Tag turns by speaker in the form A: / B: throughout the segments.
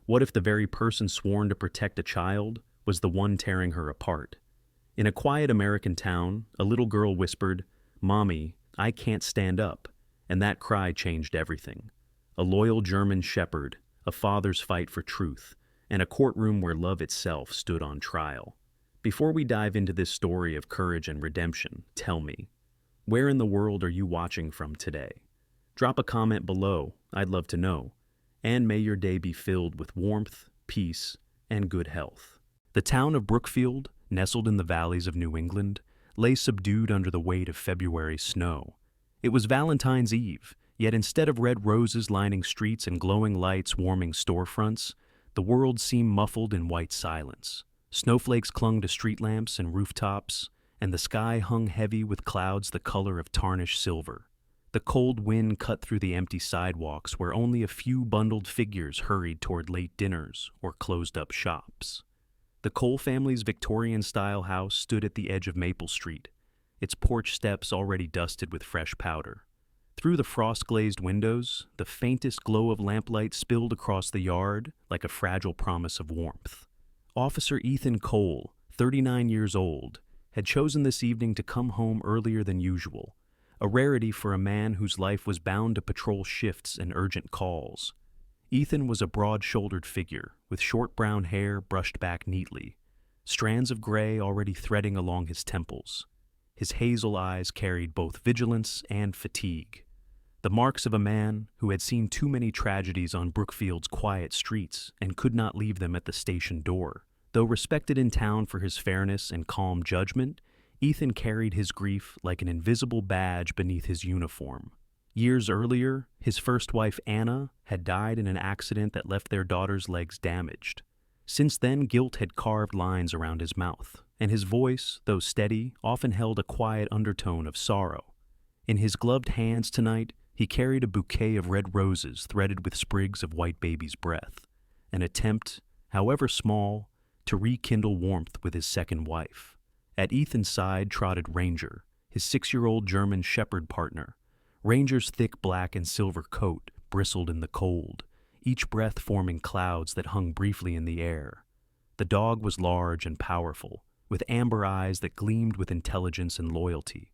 A: What if the very person sworn to protect a child was the one tearing her apart? In a quiet American town, a little girl whispered, "Mommy, I can't stand up," and that cry changed everything. A loyal German shepherd, a father's fight for truth, and a courtroom where love itself stood on trial. Before we dive into this story of courage and redemption, tell me, where in the world are you watching from today? Drop a comment below, I'd love to know. And may your day be filled with warmth, peace, and good health. The town of Brookfield, nestled in the valleys of New England, lay subdued under the weight of February snow. It was Valentine's Eve, yet instead of red roses lining streets and glowing lights warming storefronts, the world seemed muffled in white silence. Snowflakes clung to street lamps and rooftops, and the sky hung heavy with clouds the color of tarnished silver. The cold wind cut through the empty sidewalks where only a few bundled figures hurried toward late dinners or closed-up shops. The Cole family's Victorian-style house stood at the edge of Maple Street, its porch steps already dusted with fresh powder. Through the frost-glazed windows, the faintest glow of lamplight spilled across the yard like a fragile promise of warmth. Officer Ethan Cole, 39 years old, had chosen this evening to come home earlier than usual, a rarity for a man whose life was bound to patrol shifts and urgent calls. Ethan was a broad-shouldered figure, with short brown hair brushed back neatly, strands of gray already threading along his temples. His hazel eyes carried both vigilance and fatigue, the marks of a man who had seen too many tragedies on Brookfield's quiet streets and could not leave them at the station door. Though respected in town for his fairness and calm judgment, Ethan carried his grief like an invisible badge beneath his uniform. Years earlier, his first wife Anna had died in an accident that left their daughter's legs damaged. Since then, guilt had carved lines around his mouth, and his voice, though steady, often held a quiet undertone of sorrow. In his gloved hands tonight, he carried a bouquet of red roses threaded with sprigs of white baby's breath, an attempt, however small, to rekindle warmth with his second wife. At Ethan's side trotted Ranger, his 6-year-old German shepherd partner. Ranger's thick black and silver coat bristled in the cold, each breath forming clouds that hung briefly in the air. The dog was large and powerful, with amber eyes that gleamed with intelligence and loyalty.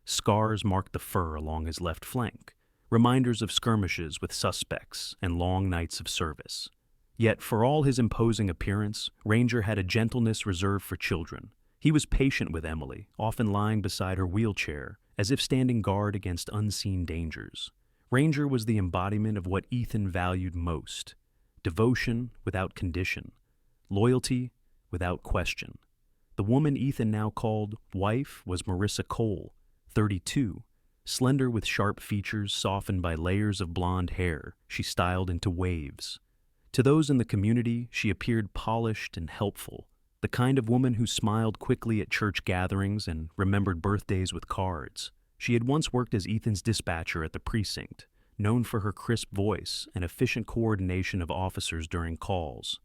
A: Scars marked the fur along his left flank, reminders of skirmishes with suspects and long nights of service. Yet, for all his imposing appearance, Ranger had a gentleness reserved for children. He was patient with Emily, often lying beside her wheelchair, as if standing guard against unseen dangers. Ranger was the embodiment of what Ethan valued most: devotion without condition, loyalty without question. The woman Ethan now called wife was Marissa Cole, 32, slender with sharp features softened by layers of blonde hair she styled into waves. To those in the community, she appeared polished and helpful, the kind of woman who smiled quickly at church gatherings and remembered birthdays with cards. She had once worked as Ethan's dispatcher at the precinct, known for her crisp voice and efficient coordination of officers during calls.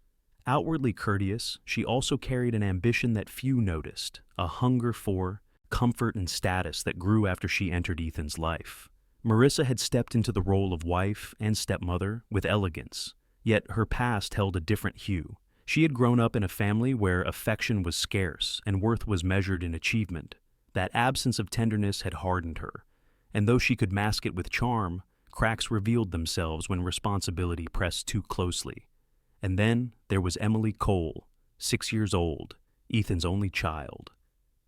A: Outwardly courteous, she also carried an ambition that few noticed, a hunger for comfort and status that grew after she entered Ethan's life. Marissa had stepped into the role of wife and stepmother with elegance, yet her past held a different hue. She had grown up in a family where affection was scarce and worth was measured in achievement. That absence of tenderness had hardened her, and though she could mask it with charm, cracks revealed themselves when responsibility pressed too closely. And then there was Emily Cole, 6 years old, Ethan's only child.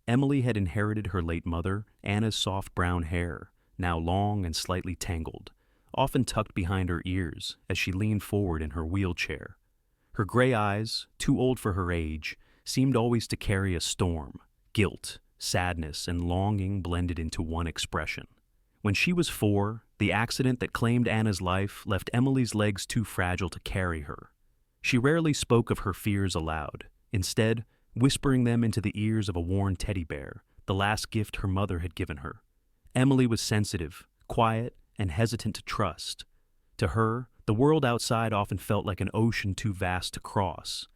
A: Emily had inherited her late mother, Anna's soft brown hair, now long and slightly tangled, often tucked behind her ears as she leaned forward in her wheelchair. Her gray eyes, too old for her age, seemed always to carry a storm, guilt, sadness, and longing blended into one expression. When she was 4, the accident that claimed Anna's life left Emily's legs too fragile to carry her. She rarely spoke of her fears aloud, instead whispering them into the ears of a worn teddy bear, the last gift her mother had given her. Emily was sensitive, quiet, and hesitant to trust. To her, the world outside often felt like an ocean too vast to cross,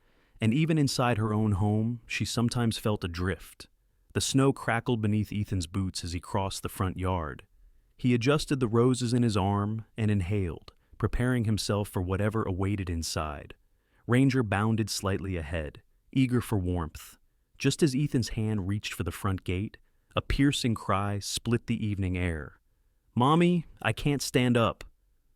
A: and even inside her own home, she sometimes felt adrift. The snow crackled beneath Ethan's boots as he crossed the front yard. He adjusted the roses in his arm and inhaled, preparing himself for whatever awaited inside. Ranger bounded slightly ahead, eager for warmth. Just as Ethan's hand reached for the front gate, a piercing cry split the evening air. "Mommy, I can't stand up."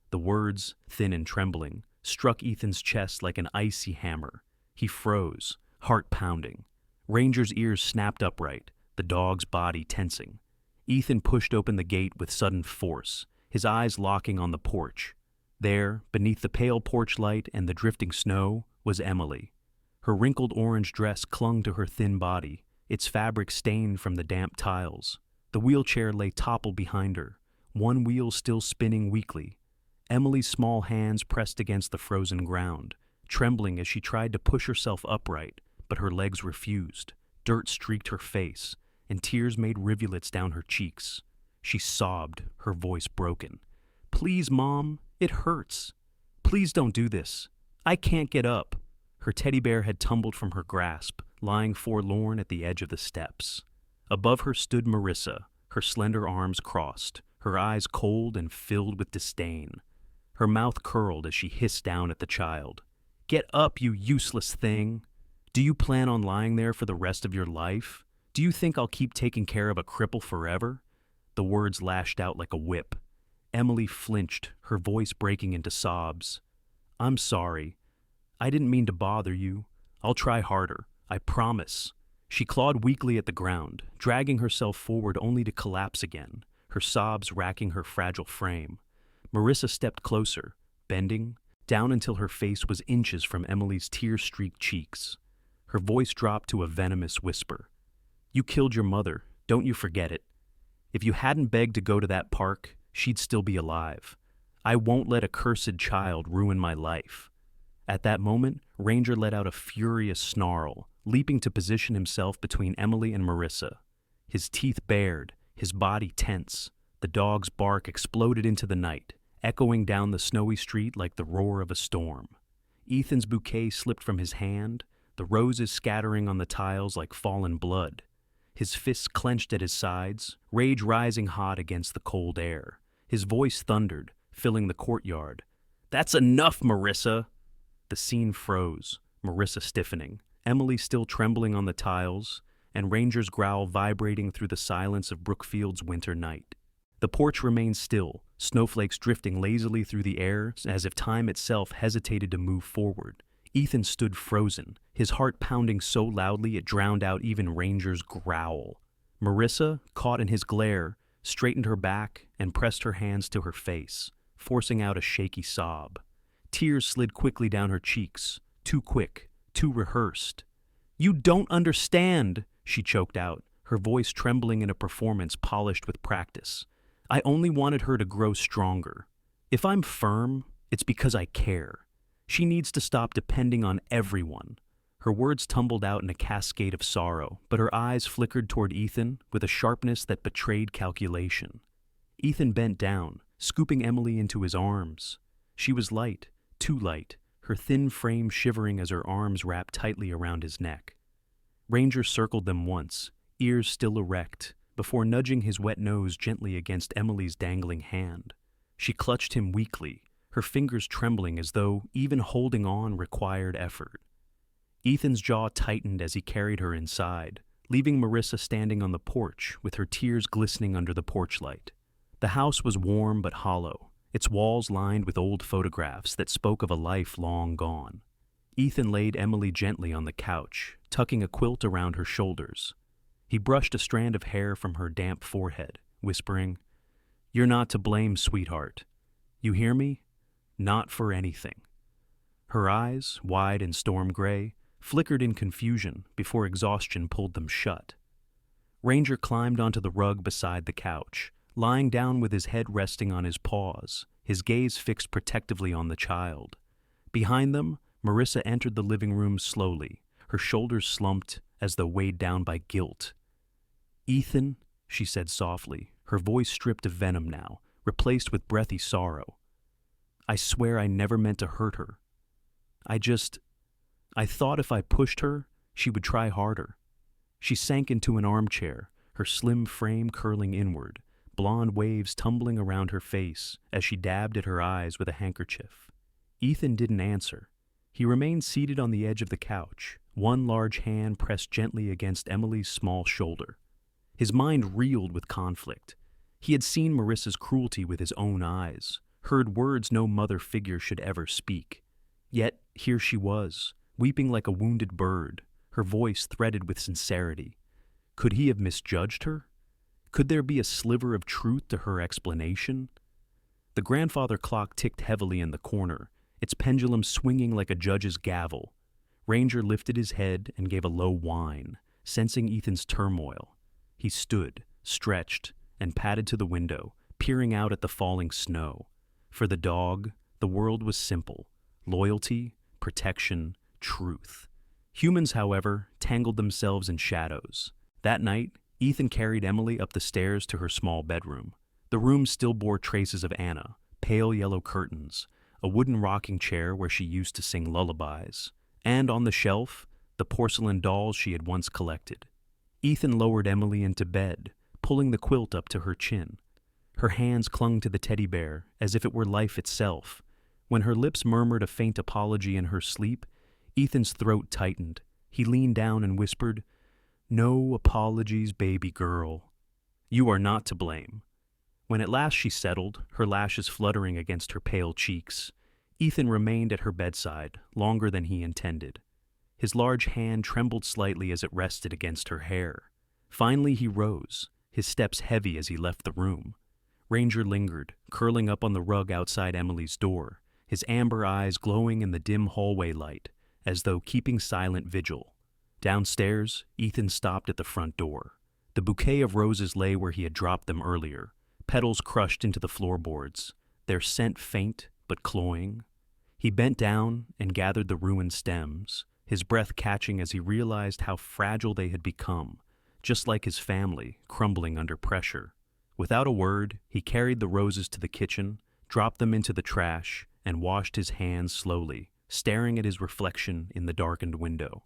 A: The words, thin and trembling, struck Ethan's chest like an icy hammer. He froze, heart pounding. Ranger's ears snapped upright, the dog's body tensing. Ethan pushed open the gate with sudden force, his eyes locking on the porch. There, beneath the pale porch light and the drifting snow, was Emily. Her wrinkled orange dress clung to her thin body, its fabric stained from the damp tiles. The wheelchair lay toppled behind her, one wheel still spinning weakly. Emily's small hands pressed against the frozen ground, trembling as she tried to push herself upright, but her legs refused. Dirt streaked her face, and tears made rivulets down her cheeks. She sobbed, her voice broken. "Please, Mom, it hurts. Please don't do this. I can't get up." Her teddy bear had tumbled from her grasp, lying forlorn at the edge of the steps. Above her stood Marissa, her slender arms crossed, her eyes cold and filled with disdain. Her mouth curled as she hissed down at the child. "Get up, you useless thing! Do you plan on lying there for the rest of your life? Do you think I'll keep taking care of a cripple forever?" The words lashed out like a whip. Emily flinched, her voice breaking into sobs. "I'm sorry. I didn't mean to bother you. I'll try harder. I promise." She clawed weakly at the ground, dragging herself forward only to collapse again, her sobs racking her fragile frame. Marissa stepped closer, bending, down until her face was inches from Emily's tear-streaked cheeks. Her voice dropped to a venomous whisper. "You killed your mother, don't you forget it. If you hadn't begged to go to that park, she'd still be alive. I won't let a cursed child ruin my life." At that moment, Ranger let out a furious snarl, leaping to position himself between Emily and Marissa. His teeth bared, his body tense. The dog's bark exploded into the night, echoing down the snowy street like the roar of a storm. Ethan's bouquet slipped from his hand, the roses scattering on the tiles like fallen blood. His fists clenched at his sides, rage rising hot against the cold air. His voice thundered, filling the courtyard. "That's enough, Marissa!" The scene froze, Marissa stiffening, Emily still trembling on the tiles, and Ranger's growl vibrating through the silence of Brookfield's winter night. The porch remained still, snowflakes drifting lazily through the air as if time itself hesitated to move forward. Ethan stood frozen, his heart pounding so loudly it drowned out even Ranger's growl. Marissa, caught in his glare, straightened her back and pressed her hands to her face, forcing out a shaky sob. Tears slid quickly down her cheeks, too quick, too rehearsed. "You don't understand," she choked out, her voice trembling in a performance polished with practice. "I only wanted her to grow stronger. If I'm firm, it's because I care. She needs to stop depending on everyone." Her words tumbled out in a cascade of sorrow, but her eyes flickered toward Ethan with a sharpness that betrayed calculation. Ethan bent down, scooping Emily into his arms. She was light, too light, her thin frame shivering as her arms wrapped tightly around his neck. Ranger circled them once, ears still erect, before nudging his wet nose gently against Emily's dangling hand. She clutched him weakly, her fingers trembling as though even holding on required effort. Ethan's jaw tightened as he carried her inside, leaving Marissa standing on the porch with her tears glistening under the porch light. The house was warm but hollow, its walls lined with old photographs that spoke of a life long gone. Ethan laid Emily gently on the couch, tucking a quilt around her shoulders. He brushed a strand of hair from her damp forehead, whispering, "You're not to blame, sweetheart. You hear me? Not for anything." Her eyes, wide and storm gray, flickered in confusion before exhaustion pulled them shut. Ranger climbed onto the rug beside the couch, lying down with his head resting on his paws, his gaze fixed protectively on the child. Behind them, Marissa entered the living room slowly, her shoulders slumped as though weighed down by guilt. "Ethan," she said softly, her voice stripped of venom now, replaced with breathy sorrow. "I swear I never meant to hurt her. I thought if I pushed her, she would try harder." She sank into an armchair, her slim frame curling inward, blonde waves tumbling around her face as she dabbed at her eyes with a handkerchief. Ethan didn't answer. He remained seated on the edge of the couch, one large hand pressed gently against Emily's small shoulder. His mind reeled with conflict. He had seen Marissa's cruelty with his own eyes, heard words no mother figure should ever speak. Yet here she was, weeping like a wounded bird, her voice threaded with sincerity. Could he have misjudged her? Could there be a sliver of truth to her explanation? The grandfather clock ticked heavily in the corner, its pendulum swinging like a judge's gavel. Ranger lifted his head and gave a low whine, sensing Ethan's turmoil. He stood, stretched, and padded to the window, peering out at the falling snow. For the dog, the world was simple: loyalty, protection, truth. Humans, however, tangled themselves in shadows. That night, Ethan carried Emily up the stairs to her small bedroom. The room still bore traces of Anna, pale yellow curtains, a wooden rocking chair where she used to sing lullabies, and on the shelf, the porcelain dolls she had once collected. Ethan lowered Emily into bed, pulling the quilt up to her chin. Her hands clung to the teddy bear as if it were life itself. When her lips murmured a faint apology in her sleep, Ethan's throat tightened. He leaned down and whispered, "No apologies, baby girl. You are not to blame." When at last she settled, her lashes fluttering against her pale cheeks, Ethan remained at her bedside longer than he intended. His large hand trembled slightly as it rested against her hair. Finally he rose, his steps heavy as he left the room. Ranger lingered, curling up on the rug outside Emily's door, his amber eyes glowing in the dim hallway light, as though keeping silent vigil. Downstairs, Ethan stopped at the front door. The bouquet of roses lay where he had dropped them earlier, petals crushed into the floorboards, their scent faint but cloying. He bent down and gathered the ruined stems, his breath catching as he realized how fragile they had become, just like his family, crumbling under pressure. Without a word, he carried the roses to the kitchen, dropped them into the trash, and washed his hands slowly, staring at his reflection in the darkened window.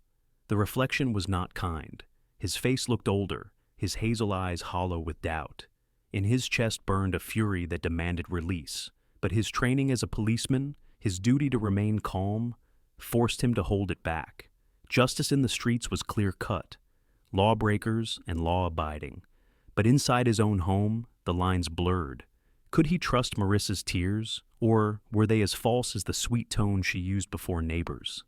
A: The reflection was not kind. His face looked older, his hazel eyes hollow with doubt. In his chest burned a fury that demanded release, but his training as a policeman, his duty to remain calm, forced him to hold it back. Justice in the streets was clear-cut, lawbreakers and law-abiding. But inside his own home, the lines blurred. Could he trust Marissa's tears, or were they as false as the sweet tone she used before neighbors?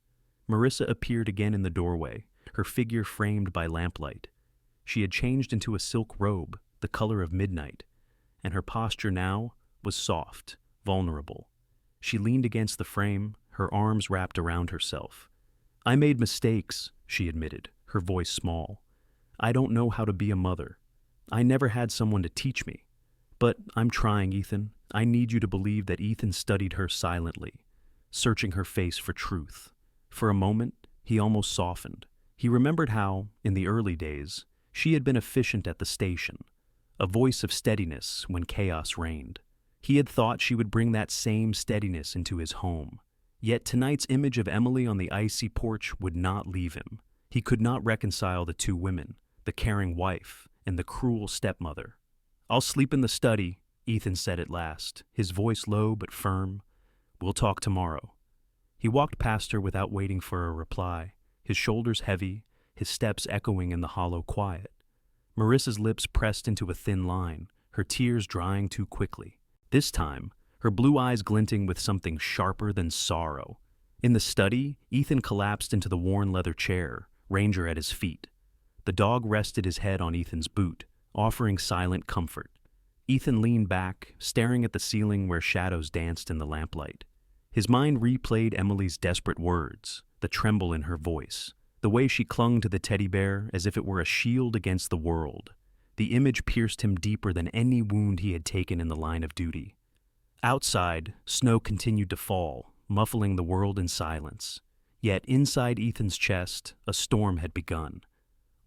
A: Marissa appeared again in the doorway, her figure framed by lamplight. She had changed into a silk robe, the color of midnight, and her posture now was soft, vulnerable. She leaned against the frame, her arms wrapped around herself. "I made mistakes," she admitted, her voice small. "I don't know how to be a mother. I never had someone to teach me. But I'm trying, Ethan. I need you to believe that." Ethan studied her silently, searching her face for truth. For a moment, he almost softened. He remembered how, in the early days, she had been efficient at the station, a voice of steadiness when chaos reigned. He had thought she would bring that same steadiness into his home. Yet tonight's image of Emily on the icy porch would not leave him. He could not reconcile the two women, the caring wife and the cruel stepmother. "I'll sleep in the study," Ethan said at last, his voice low but firm. "We'll talk tomorrow." He walked past her without waiting for a reply, his shoulders heavy, his steps echoing in the hollow quiet. Marissa's lips pressed into a thin line, her tears drying too quickly. This time, her blue eyes glinting with something sharper than sorrow. In the study, Ethan collapsed into the worn leather chair, Ranger at his feet. The dog rested his head on Ethan's boot, offering silent comfort. Ethan leaned back, staring at the ceiling where shadows danced in the lamplight. His mind replayed Emily's desperate words, the tremble in her voice, the way she clung to the teddy bear as if it were a shield against the world. The image pierced him deeper than any wound he had taken in the line of duty. Outside, snow continued to fall, muffling the world in silence. Yet inside Ethan's chest, a storm had begun,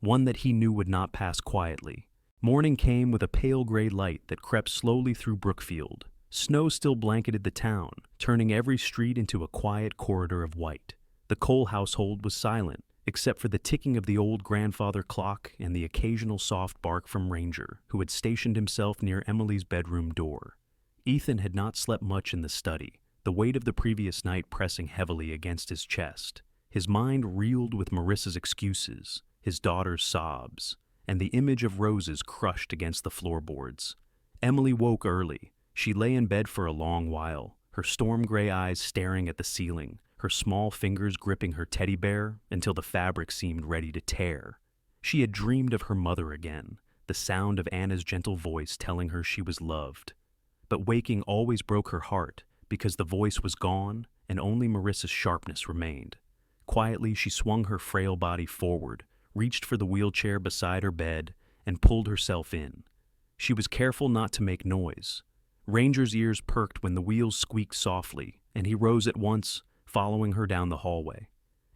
A: one that he knew would not pass quietly. Morning came with a pale gray light that crept slowly through Brookfield. Snow still blanketed the town, turning every street into a quiet corridor of white. The Cole household was silent, except for the ticking of the old grandfather clock and the occasional soft bark from Ranger, who had stationed himself near Emily's bedroom door. Ethan had not slept much in the study, the weight of the previous night pressing heavily against his chest. His mind reeled with Marissa's excuses, his daughter's sobs, and the image of roses crushed against the floorboards. Emily woke early. She lay in bed for a long while, her storm-gray eyes staring at the ceiling, her small fingers gripping her teddy bear until the fabric seemed ready to tear. She had dreamed of her mother again, the sound of Anna's gentle voice telling her she was loved. But waking always broke her heart because the voice was gone and only Marissa's sharpness remained. Quietly, she swung her frail body forward, reached for the wheelchair beside her bed, and pulled herself in. She was careful not to make noise. Ranger's ears perked when the wheels squeaked softly, and he rose at once, following her down the hallway.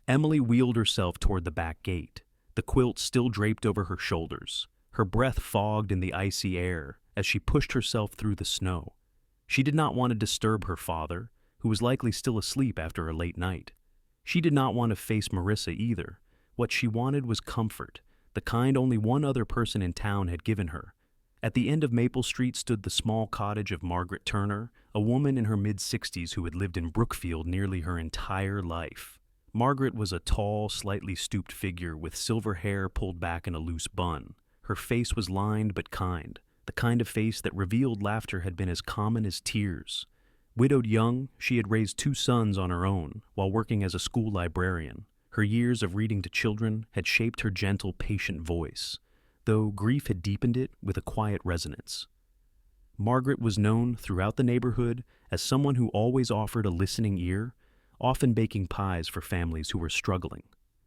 A: Emily wheeled herself toward the back gate, the quilt still draped over her shoulders. Her breath fogged in the icy air as she pushed herself through the snow. She did not want to disturb her father, who was likely still asleep after a late night. She did not want to face Marissa either. What she wanted was comfort, the kind only one other person in town had given her. At the end of Maple Street stood the small cottage of Margaret Turner, a woman in her mid-60s who had lived in Brookfield nearly her entire life. Margaret was a tall, slightly stooped figure with silver hair pulled back in a loose bun. Her face was lined but kind, the kind of face that revealed laughter had been as common as tears. Widowed young, she had raised 2 sons on her own while working as a school librarian. Her years of reading to children had shaped her gentle, patient voice, though grief had deepened it with a quiet resonance. Margaret was known throughout the neighborhood as someone who always offered a listening ear, often baking pies for families who were struggling.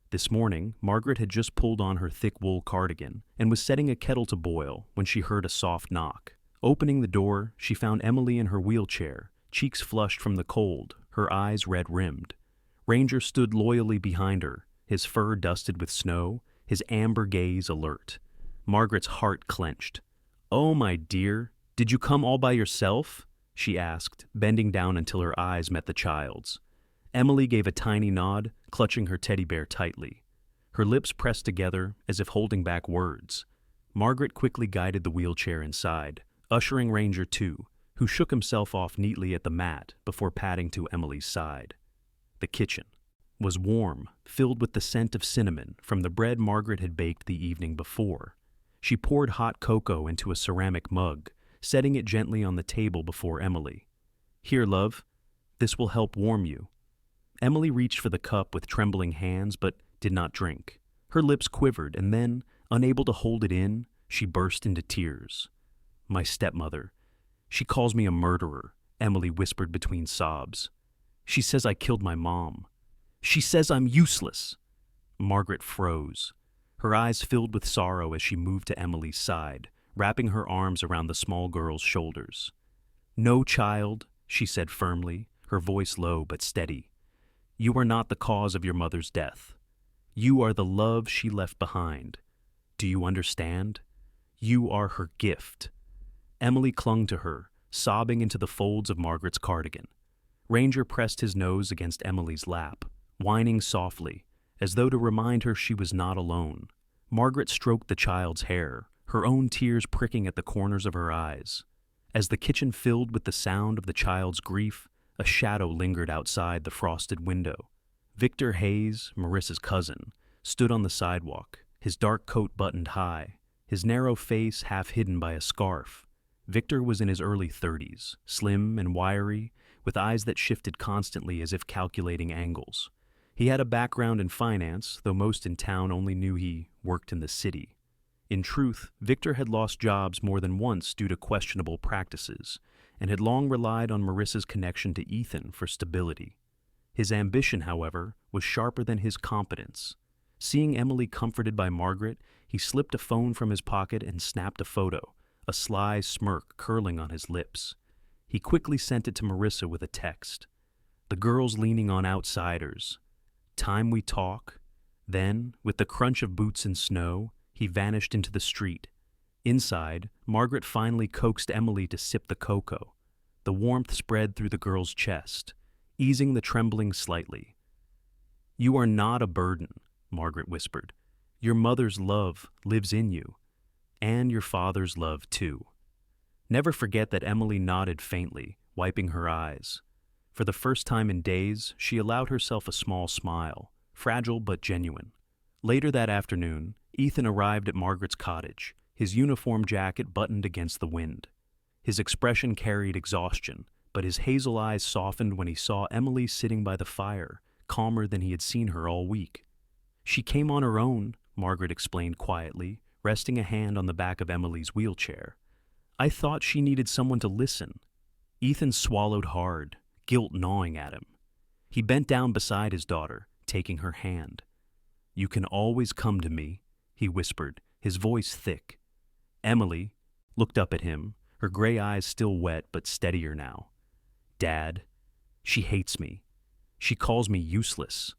A: This morning, Margaret had just pulled on her thick wool cardigan and was setting a kettle to boil when she heard a soft knock. Opening the door, she found Emily in her wheelchair, cheeks flushed from the cold, her eyes red-rimmed. Ranger stood loyally behind her, his fur dusted with snow, his amber gaze alert. Margaret's heart clenched. "Oh, my dear, did you come all by yourself?" she asked, bending down until her eyes met the child's. Emily gave a tiny nod, clutching her teddy bear tightly. Her lips pressed together as if holding back words. Margaret quickly guided the wheelchair inside, ushering Ranger too, who shook himself off neatly at the mat before padding to Emily's side. The kitchen was warm, filled with the scent of cinnamon from the bread Margaret had baked the evening before. She poured hot cocoa into a ceramic mug, setting it gently on the table before Emily. "Here, love. This will help warm you." Emily reached for the cup with trembling hands but did not drink. Her lips quivered, and then, unable to hold it in, she burst into tears. "My stepmother. She calls me a murderer," Emily whispered between sobs. "She says I killed my mom. She says I'm useless." Margaret froze. Her eyes filled with sorrow as she moved to Emily's side, wrapping her arms around the small girl's shoulders. "No, child," she said firmly, her voice low but steady. "You are not the cause of your mother's death. You are the love she left behind. Do you understand? You are her gift." Emily clung to her, sobbing into the folds of Margaret's cardigan. Ranger pressed his nose against Emily's lap, whining softly, as though to remind her she was not alone. Margaret stroked the child's hair, her own tears pricking at the corners of her eyes. As the kitchen filled with the sound of the child's grief, a shadow lingered outside the frosted window. Victor Hayes, Marissa's cousin, stood on the sidewalk, his dark coat buttoned high, his narrow face half hidden by a scarf. Victor was in his early 30s, slim and wiry, with eyes that shifted constantly as if calculating angles. He had a background in finance, though most in town only knew he worked in the city. In truth, Victor had lost jobs more than once due to questionable practices, and had long relied on Marissa's connection to Ethan for stability. His ambition, however, was sharper than his competence. Seeing Emily comforted by Margaret, he slipped a phone from his pocket and snapped a photo, a sly smirk curling on his lips. He quickly sent it to Marissa with a text. "The girl's leaning on outsiders. Time we talk." Then, with the crunch of boots in snow, he vanished into the street. Inside, Margaret finally coaxed Emily to sip the cocoa. The warmth spread through the girl's chest, easing the trembling slightly. "You are not a burden," Margaret whispered. "Your mother's love lives in you, and your father's love too." Never forget that Emily nodded faintly, wiping her eyes. For the first time in days, she allowed herself a small smile, fragile but genuine. Later that afternoon, Ethan arrived at Margaret's cottage, his uniform jacket buttoned against the wind. His expression carried exhaustion, but his hazel eyes softened when he saw Emily sitting by the fire, calmer than he had seen her all week. "She came on her own," Margaret explained quietly, resting a hand on the back of Emily's wheelchair. "I thought she needed someone to listen." Ethan swallowed hard, guilt gnawing at him. He bent down beside his daughter, taking her hand. "You can always come to me," he whispered, his voice thick. Emily looked up at him, her gray eyes still wet but steadier now. "Dad, she hates me. She calls me useless."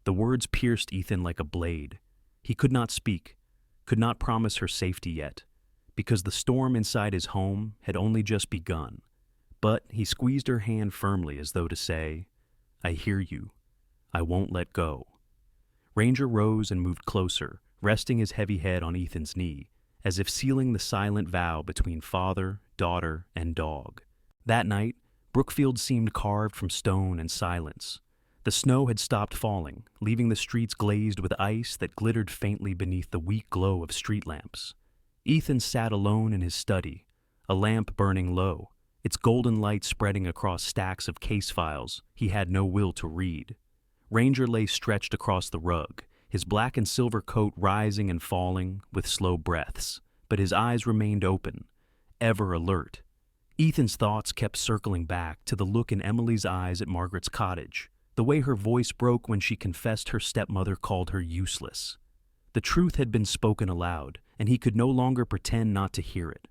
A: The words pierced Ethan like a blade. He could not speak, could not promise her safety yet, because the storm inside his home had only just begun. But he squeezed her hand firmly as though to say, "I hear you. I won't let go." Ranger rose and moved closer, resting his heavy head on Ethan's knee, as if sealing the silent vow between father, daughter, and dog. That night, Brookfield seemed carved from stone and silence. The snow had stopped falling, leaving the streets glazed with ice that glittered faintly beneath the weak glow of street lamps. Ethan sat alone in his study, a lamp burning low, its golden light spreading across stacks of case files he had no will to read. Ranger lay stretched across the rug, his black and silver coat rising and falling with slow breaths, but his eyes remained open, ever alert. Ethan's thoughts kept circling back to the look in Emily's eyes at Margaret's cottage, the way her voice broke when she confessed her stepmother called her useless. The truth had been spoken aloud, and he could no longer pretend not to hear it.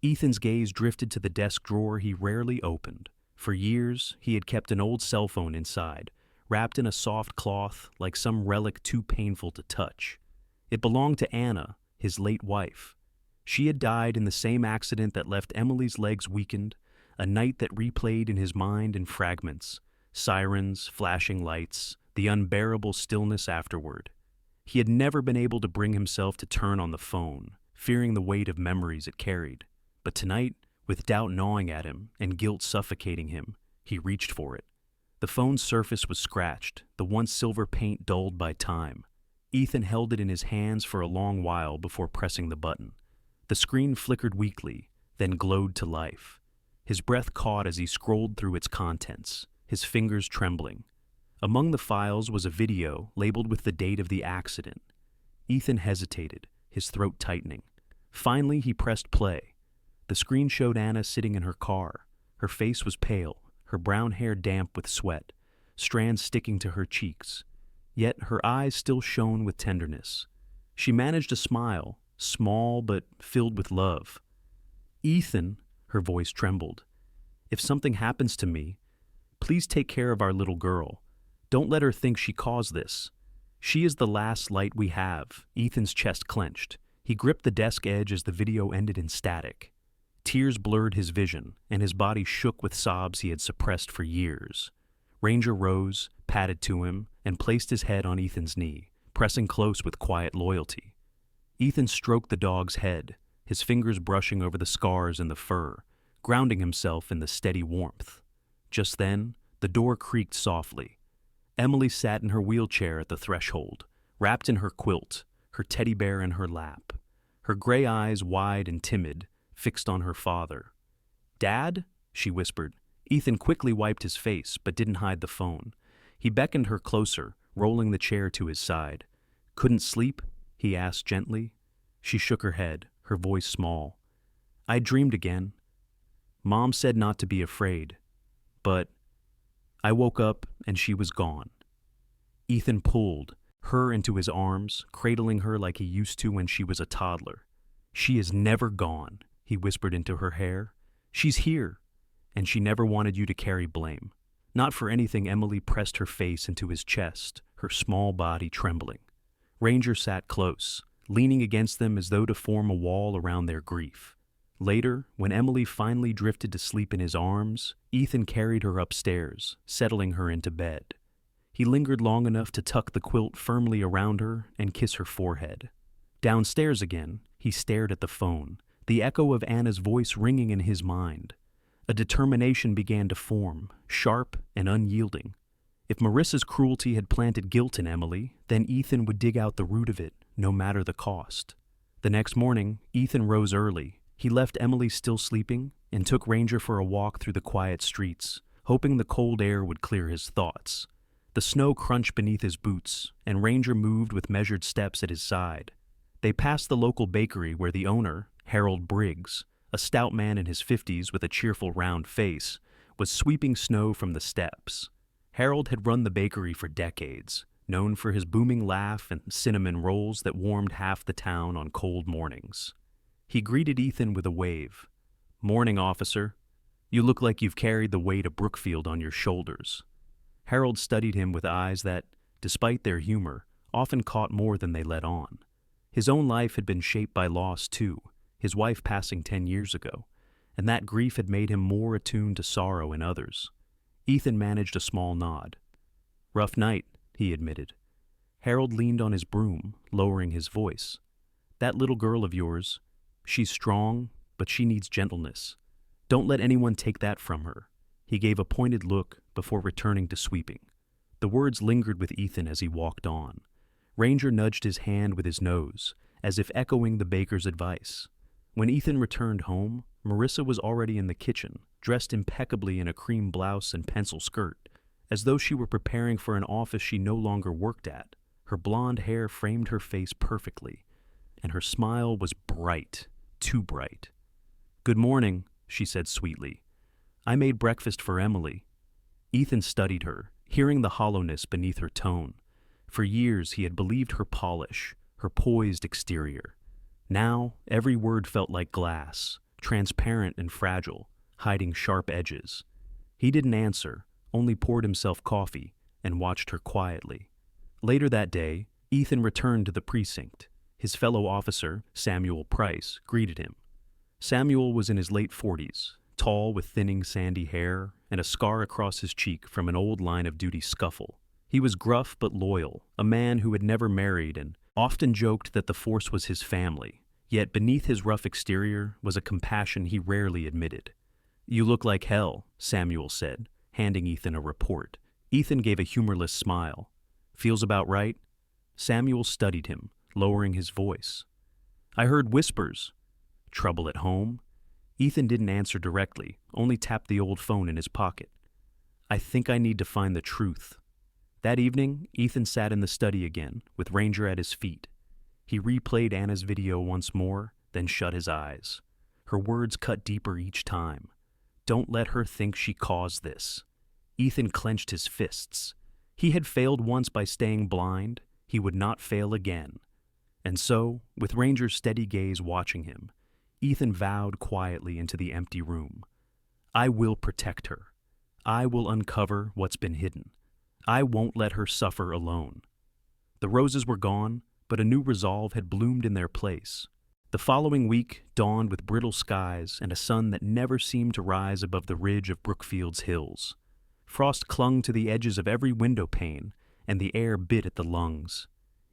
A: Ethan's gaze drifted to the desk drawer he rarely opened. For years, he had kept an old cell phone inside, wrapped in a soft cloth like some relic too painful to touch. It belonged to Anna, his late wife. She had died in the same accident that left Emily's legs weakened, a night that replayed in his mind in fragments, sirens, flashing lights, the unbearable stillness afterward. He had never been able to bring himself to turn on the phone, fearing the weight of memories it carried. But tonight, with doubt gnawing at him and guilt suffocating him, he reached for it. The phone's surface was scratched, the once silver paint dulled by time. Ethan held it in his hands for a long while before pressing the button. The screen flickered weakly, then glowed to life. His breath caught as he scrolled through its contents, his fingers trembling. Among the files was a video labeled with the date of the accident. Ethan hesitated, his throat tightening. Finally, he pressed play. The screen showed Anna sitting in her car. Her face was pale, her brown hair damp with sweat, strands sticking to her cheeks. Yet her eyes still shone with tenderness. She managed a smile, small but filled with love. "Ethan," her voice trembled, "if something happens to me, please take care of our little girl. Don't let her think she caused this. She is the last light we have." Ethan's chest clenched. He gripped the desk edge as the video ended in static. Tears blurred his vision, and his body shook with sobs he had suppressed for years. Ranger rose, patted to him, and placed his head on Ethan's knee, pressing close with quiet loyalty. Ethan stroked the dog's head, his fingers brushing over the scars and the fur, grounding himself in the steady warmth. Just then, the door creaked softly. Emily sat in her wheelchair at the threshold, wrapped in her quilt, her teddy bear in her lap, her gray eyes wide and timid, fixed on her father. "Dad?" she whispered. Ethan quickly wiped his face, but didn't hide the phone. He beckoned her closer, rolling the chair to his side. "Couldn't sleep?" he asked gently. She shook her head, her voice small. "I dreamed again. Mom said not to be afraid. But I woke up and she was gone." Ethan pulled her into his arms, cradling her like he used to when she was a toddler. "She is never gone," he whispered into her hair. "She's here, and she never wanted you to carry blame." Not for anything, Emily pressed her face into his chest, her small body trembling. Ranger sat close, leaning against them as though to form a wall around their grief. Later, when Emily finally drifted to sleep in his arms, Ethan carried her upstairs, settling her into bed. He lingered long enough to tuck the quilt firmly around her and kiss her forehead. Downstairs again, he stared at the phone, the echo of Anna's voice ringing in his mind. A determination began to form, sharp and unyielding. If Marissa's cruelty had planted guilt in Emily, then Ethan would dig out the root of it, no matter the cost. The next morning, Ethan rose early. He left Emily still sleeping and took Ranger for a walk through the quiet streets, hoping the cold air would clear his thoughts. The snow crunched beneath his boots, and Ranger moved with measured steps at his side. They passed the local bakery where the owner, Harold Briggs, a stout man in his 50s with a cheerful round face, was sweeping snow from the steps. Harold had run the bakery for decades, known for his booming laugh and cinnamon rolls that warmed half the town on cold mornings. He greeted Ethan with a wave. "Morning, officer. You look like you've carried the weight of Brookfield on your shoulders." Harold studied him with eyes that, despite their humor, often caught more than they let on. His own life had been shaped by loss, too, his wife passing 10 years ago, and that grief had made him more attuned to sorrow in others. Ethan managed a small nod. "Rough night," he admitted. Harold leaned on his broom, lowering his voice. "That little girl of yours, she's strong, but she needs gentleness. Don't let anyone take that from her." He gave a pointed look before returning to sweeping. The words lingered with Ethan as he walked on. Ranger nudged his hand with his nose, as if echoing the baker's advice. When Ethan returned home, Marissa was already in the kitchen, dressed impeccably in a cream blouse and pencil skirt, as though she were preparing for an office she no longer worked at. Her blonde hair framed her face perfectly, and her smile was bright, too bright. "Good morning," she said sweetly. "I made breakfast for Emily." Ethan studied her, hearing the hollowness beneath her tone. For years he had believed her polish, her poised exterior. Now every word felt like glass, transparent and fragile, hiding sharp edges. He didn't answer, only poured himself coffee and watched her quietly. Later that day, Ethan returned to the precinct. His fellow officer, Samuel Price, greeted him. Samuel was in his late 40s, tall with thinning sandy hair and a scar across his cheek from an old line-of-duty scuffle. He was gruff but loyal, a man who had never married and often joked that the force was his family. Yet beneath his rough exterior was a compassion he rarely admitted. "You look like hell," Samuel said, handing Ethan a report. Ethan gave a humorless smile. "Feels about right?" Samuel studied him, lowering his voice. "I heard whispers." "Trouble at home?" Ethan didn't answer directly, only tapped the old phone in his pocket. "I think I need to find the truth." That evening, Ethan sat in the study again, with Ranger at his feet. He replayed Anna's video once more, then shut his eyes. Her words cut deeper each time. "Don't let her think she caused this." Ethan clenched his fists. He had failed once by staying blind. He would not fail again. And so, with Ranger's steady gaze watching him, Ethan vowed quietly into the empty room. "I will protect her. I will uncover what's been hidden. I won't let her suffer alone." The roses were gone, but a new resolve had bloomed in their place. The following week dawned with brittle skies and a sun that never seemed to rise above the ridge of Brookfield's hills. Frost clung to the edges of every window pane, and the air bit at the lungs.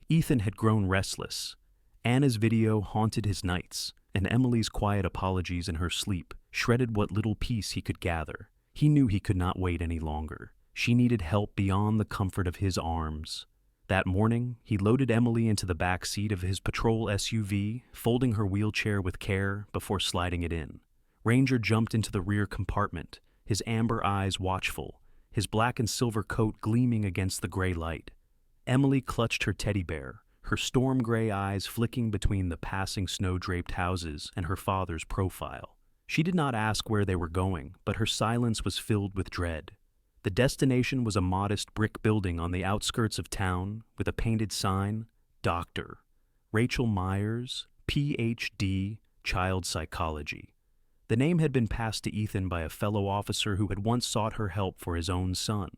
A: Ethan had grown restless. Anna's video haunted his nights, and Emily's quiet apologies in her sleep shredded what little peace he could gather. He knew he could not wait any longer. She needed help beyond the comfort of his arms. That morning, he loaded Emily into the back seat of his patrol SUV, folding her wheelchair with care before sliding it in. Ranger jumped into the rear compartment, his amber eyes watchful, his black and silver coat gleaming against the gray light. Emily clutched her teddy bear, her storm gray eyes flicking between the passing snow-draped houses and her father's profile. She did not ask where they were going, but her silence was filled with dread. The destination was a modest brick building on the outskirts of town with a painted sign, Dr. Rachel Myers, Ph.D., Child Psychology. The name had been passed to Ethan by a fellow officer who had once sought her help for his own son.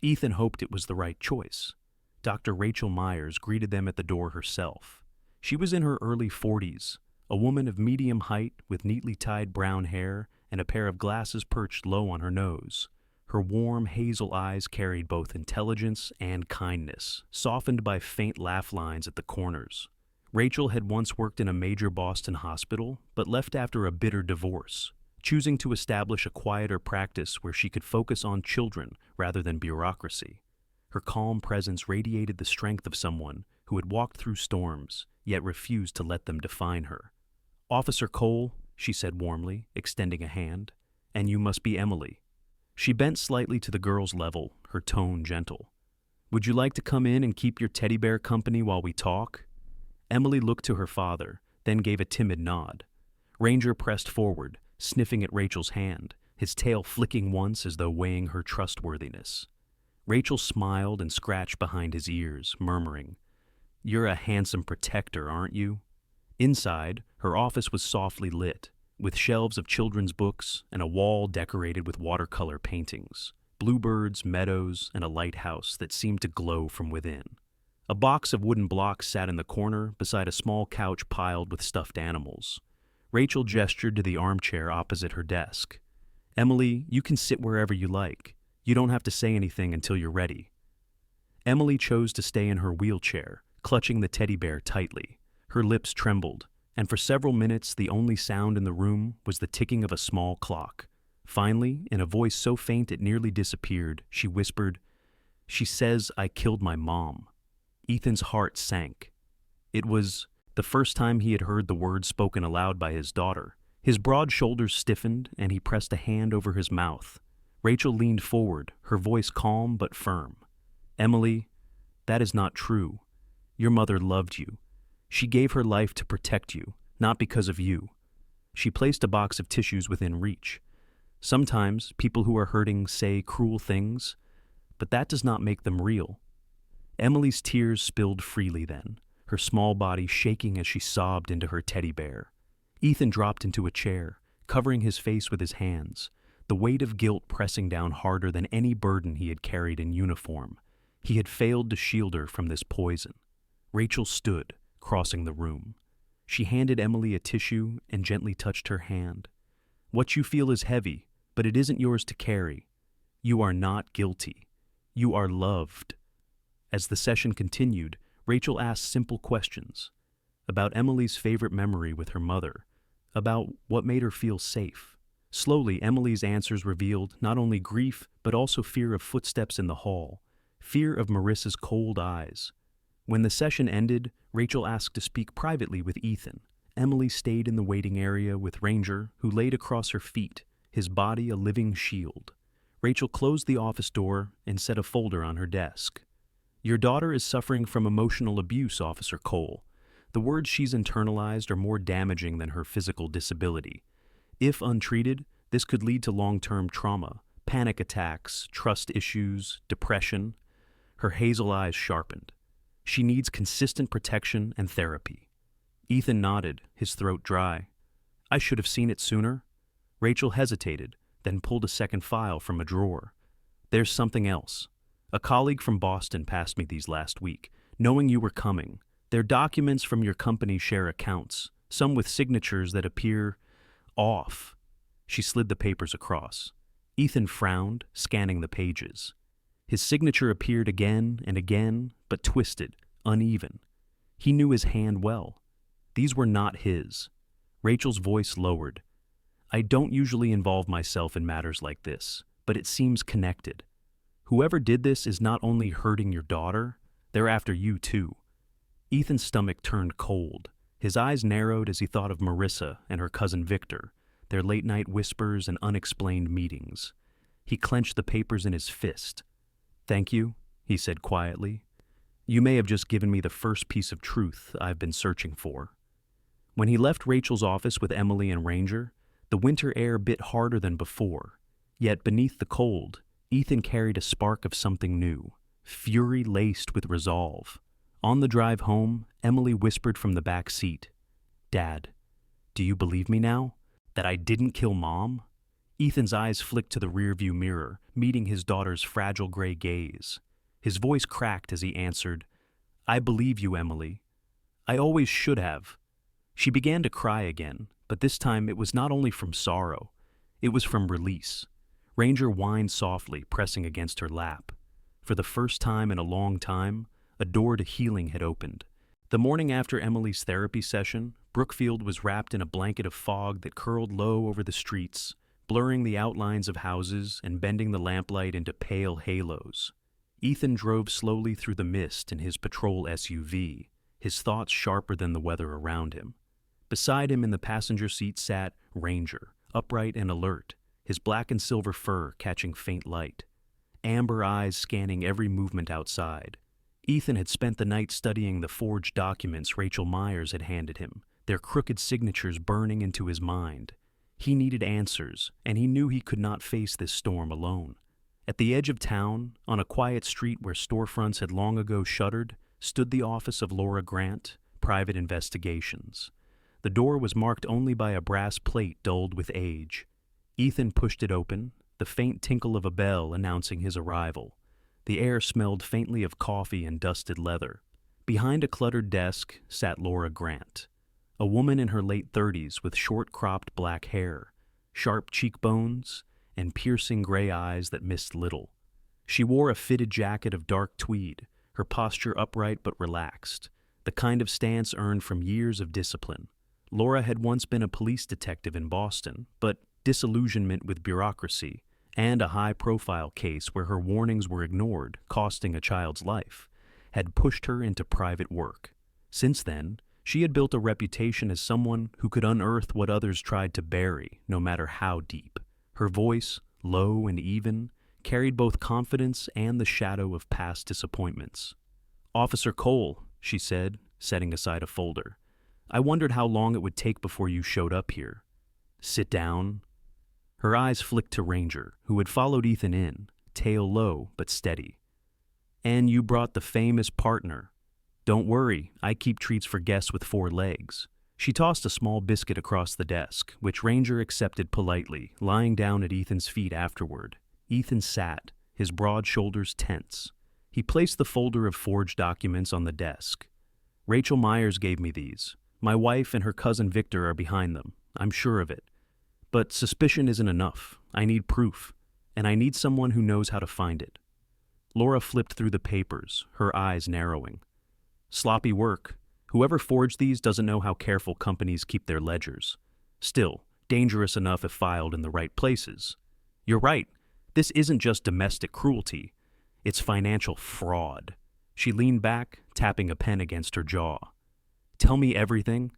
A: Ethan hoped it was the right choice. Dr. Rachel Myers greeted them at the door herself. She was in her early 40s, a woman of medium height with neatly tied brown hair and a pair of glasses perched low on her nose. Her warm hazel eyes carried both intelligence and kindness, softened by faint laugh lines at the corners. Rachel had once worked in a major Boston hospital, but left after a bitter divorce. choosing to establish a quieter practice where she could focus on children rather than bureaucracy. Her calm presence radiated the strength of someone who had walked through storms, yet refused to let them define her. "Officer Cole," she said warmly, extending a hand, "and you must be Emily." She bent slightly to the girl's level, her tone gentle. "Would you like to come in and keep your teddy bear company while we talk?" Emily looked to her father, then gave a timid nod. Ranger pressed forward, sniffing at Rachel's hand, his tail flicking once as though weighing her trustworthiness. Rachel smiled and scratched behind his ears, murmuring, "You're a handsome protector, aren't you?" Inside, her office was softly lit, with shelves of children's books and a wall decorated with watercolor paintings, bluebirds, meadows, and a lighthouse that seemed to glow from within. A box of wooden blocks sat in the corner beside a small couch piled with stuffed animals. Rachel gestured to the armchair opposite her desk. "Emily, you can sit wherever you like. You don't have to say anything until you're ready." Emily chose to stay in her wheelchair, clutching the teddy bear tightly. Her lips trembled, and for several minutes the only sound in the room was the ticking of a small clock. Finally, in a voice so faint it nearly disappeared, she whispered, "She says I killed my mom." Ethan's heart sank. It was the first time he had heard the words spoken aloud by his daughter. His broad shoulders stiffened, and he pressed a hand over his mouth. Rachel leaned forward, her voice calm but firm. "Emily, that is not true. Your mother loved you. She gave her life to protect you, not because of you." She placed a box of tissues within reach. "Sometimes people who are hurting say cruel things, but that does not make them real." Emily's tears spilled freely then, her small body shaking as she sobbed into her teddy bear. Ethan dropped into a chair, covering his face with his hands, the weight of guilt pressing down harder than any burden he had carried in uniform. He had failed to shield her from this poison. Rachel stood, crossing the room. She handed Emily a tissue and gently touched her hand. "What you feel is heavy, but it isn't yours to carry. You are not guilty. You are loved." As the session continued, Rachel asked simple questions about Emily's favorite memory with her mother, about what made her feel safe. Slowly, Emily's answers revealed not only grief, but also fear of footsteps in the hall, fear of Marissa's cold eyes. When the session ended, Rachel asked to speak privately with Ethan. Emily stayed in the waiting area with Ranger, who laid across her feet, his body a living shield. Rachel closed the office door and set a folder on her desk. "Your daughter is suffering from emotional abuse, Officer Cole. The words she's internalized are more damaging than her physical disability. If untreated, this could lead to long-term trauma, panic attacks, trust issues, depression." Her hazel eyes sharpened. "She needs consistent protection and therapy." Ethan nodded, his throat dry. "I should have seen it sooner." Rachel hesitated, then pulled a second file from a drawer. "There's something else. A colleague from Boston passed me these last week, knowing you were coming. Their documents from your company share accounts, some with signatures that appear off." She slid the papers across. Ethan frowned, scanning the pages. His signature appeared again and again, but twisted, uneven. He knew his hand well. These were not his. Rachel's voice lowered. "I don't usually involve myself in matters like this, but it seems connected. Whoever did this is not only hurting your daughter, they're after you too." Ethan's stomach turned cold. His eyes narrowed as he thought of Marissa and her cousin Victor, their late-night whispers and unexplained meetings. He clenched the papers in his fist. "Thank you," he said quietly. "You may have just given me the first piece of truth I've been searching for." When he left Rachel's office with Emily and Ranger, the winter air bit harder than before. Yet beneath the cold, Ethan carried a spark of something new, fury laced with resolve. On the drive home, Emily whispered from the back seat, "Dad, do you believe me now? That I didn't kill Mom?" Ethan's eyes flicked to the rearview mirror, meeting his daughter's fragile gray gaze. His voice cracked as he answered, "I believe you, Emily. I always should have." She began to cry again, but this time it was not only from sorrow, it was from release. Ranger whined softly, pressing against her lap. For the first time in a long time, a door to healing had opened. The morning after Emily's therapy session, Brookfield was wrapped in a blanket of fog that curled low over the streets, blurring the outlines of houses and bending the lamplight into pale halos. Ethan drove slowly through the mist in his patrol SUV, his thoughts sharper than the weather around him. Beside him in the passenger seat sat Ranger, upright and alert, his black and silver fur catching faint light, amber eyes scanning every movement outside. Ethan had spent the night studying the forged documents Rachel Myers had handed him, their crooked signatures burning into his mind. He needed answers, and he knew he could not face this storm alone. At the edge of town, on a quiet street where storefronts had long ago shuttered, stood the office of Laura Grant, Private Investigations. The door was marked only by a brass plate dulled with age. Ethan pushed it open, the faint tinkle of a bell announcing his arrival. The air smelled faintly of coffee and dusted leather. Behind a cluttered desk sat Laura Grant, a woman in her late 30s with short-cropped black hair, sharp cheekbones, and piercing gray eyes that missed little. She wore a fitted jacket of dark tweed, her posture upright but relaxed, the kind of stance earned from years of discipline. Laura had once been a police detective in Boston, but disillusionment with bureaucracy and a high-profile case where her warnings were ignored, costing a child's life, had pushed her into private work. Since then, she had built a reputation as someone who could unearth what others tried to bury, no matter how deep. Her voice, low and even, carried both confidence and the shadow of past disappointments. "Officer Cole," she said, setting aside a folder. "I wondered how long it would take before you showed up here." "Sit down." Her eyes flicked to Ranger, who had followed Ethan in, tail low but steady. "And you brought the famous partner." "Don't worry, I keep treats for guests with 4 legs." She tossed a small biscuit across the desk, which Ranger accepted politely, lying down at Ethan's feet afterward. Ethan sat, his broad shoulders tense. He placed the folder of forged documents on the desk. "Rachel Myers gave me these. My wife and her cousin Victor are behind them. I'm sure of it. But suspicion isn't enough. I need proof, and I need someone who knows how to find it." Laura flipped through the papers, her eyes narrowing. "Sloppy work. Whoever forged these doesn't know how careful companies keep their ledgers. Still, dangerous enough if filed in the right places. You're right. This isn't just domestic cruelty. It's financial fraud." She leaned back, tapping a pen against her jaw. "Tell me everything."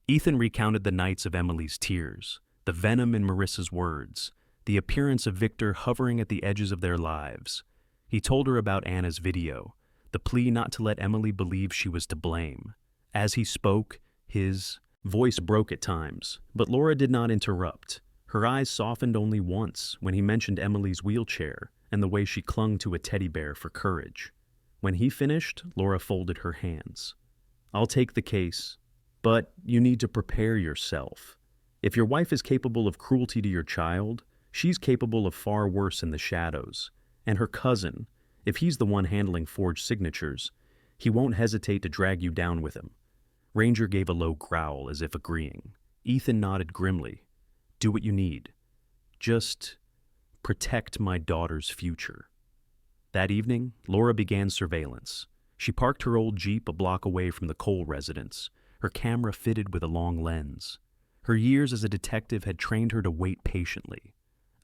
A: Ethan recounted the nights of Emily's tears, the venom in Marissa's words, the appearance of Victor hovering at the edges of their lives. He told her about Anna's video, the plea not to let Emily believe she was to blame. As he spoke, his voice broke at times, but Laura did not interrupt. Her eyes softened only once when he mentioned Emily's wheelchair and the way she clung to a teddy bear for courage. When he finished, Laura folded her hands. "I'll take the case, but you need to prepare yourself. If your wife is capable of cruelty to your child, she's capable of far worse in the shadows. And her cousin, if he's the one handling forged signatures, he won't hesitate to drag you down with him." Ranger gave a low growl as if agreeing. Ethan nodded grimly. "Do what you need. Just protect my daughter's future." That evening, Laura began surveillance. She parked her old Jeep a block away from the Cole residence, her camera fitted with a long lens. Her years as a detective had trained her to wait patiently,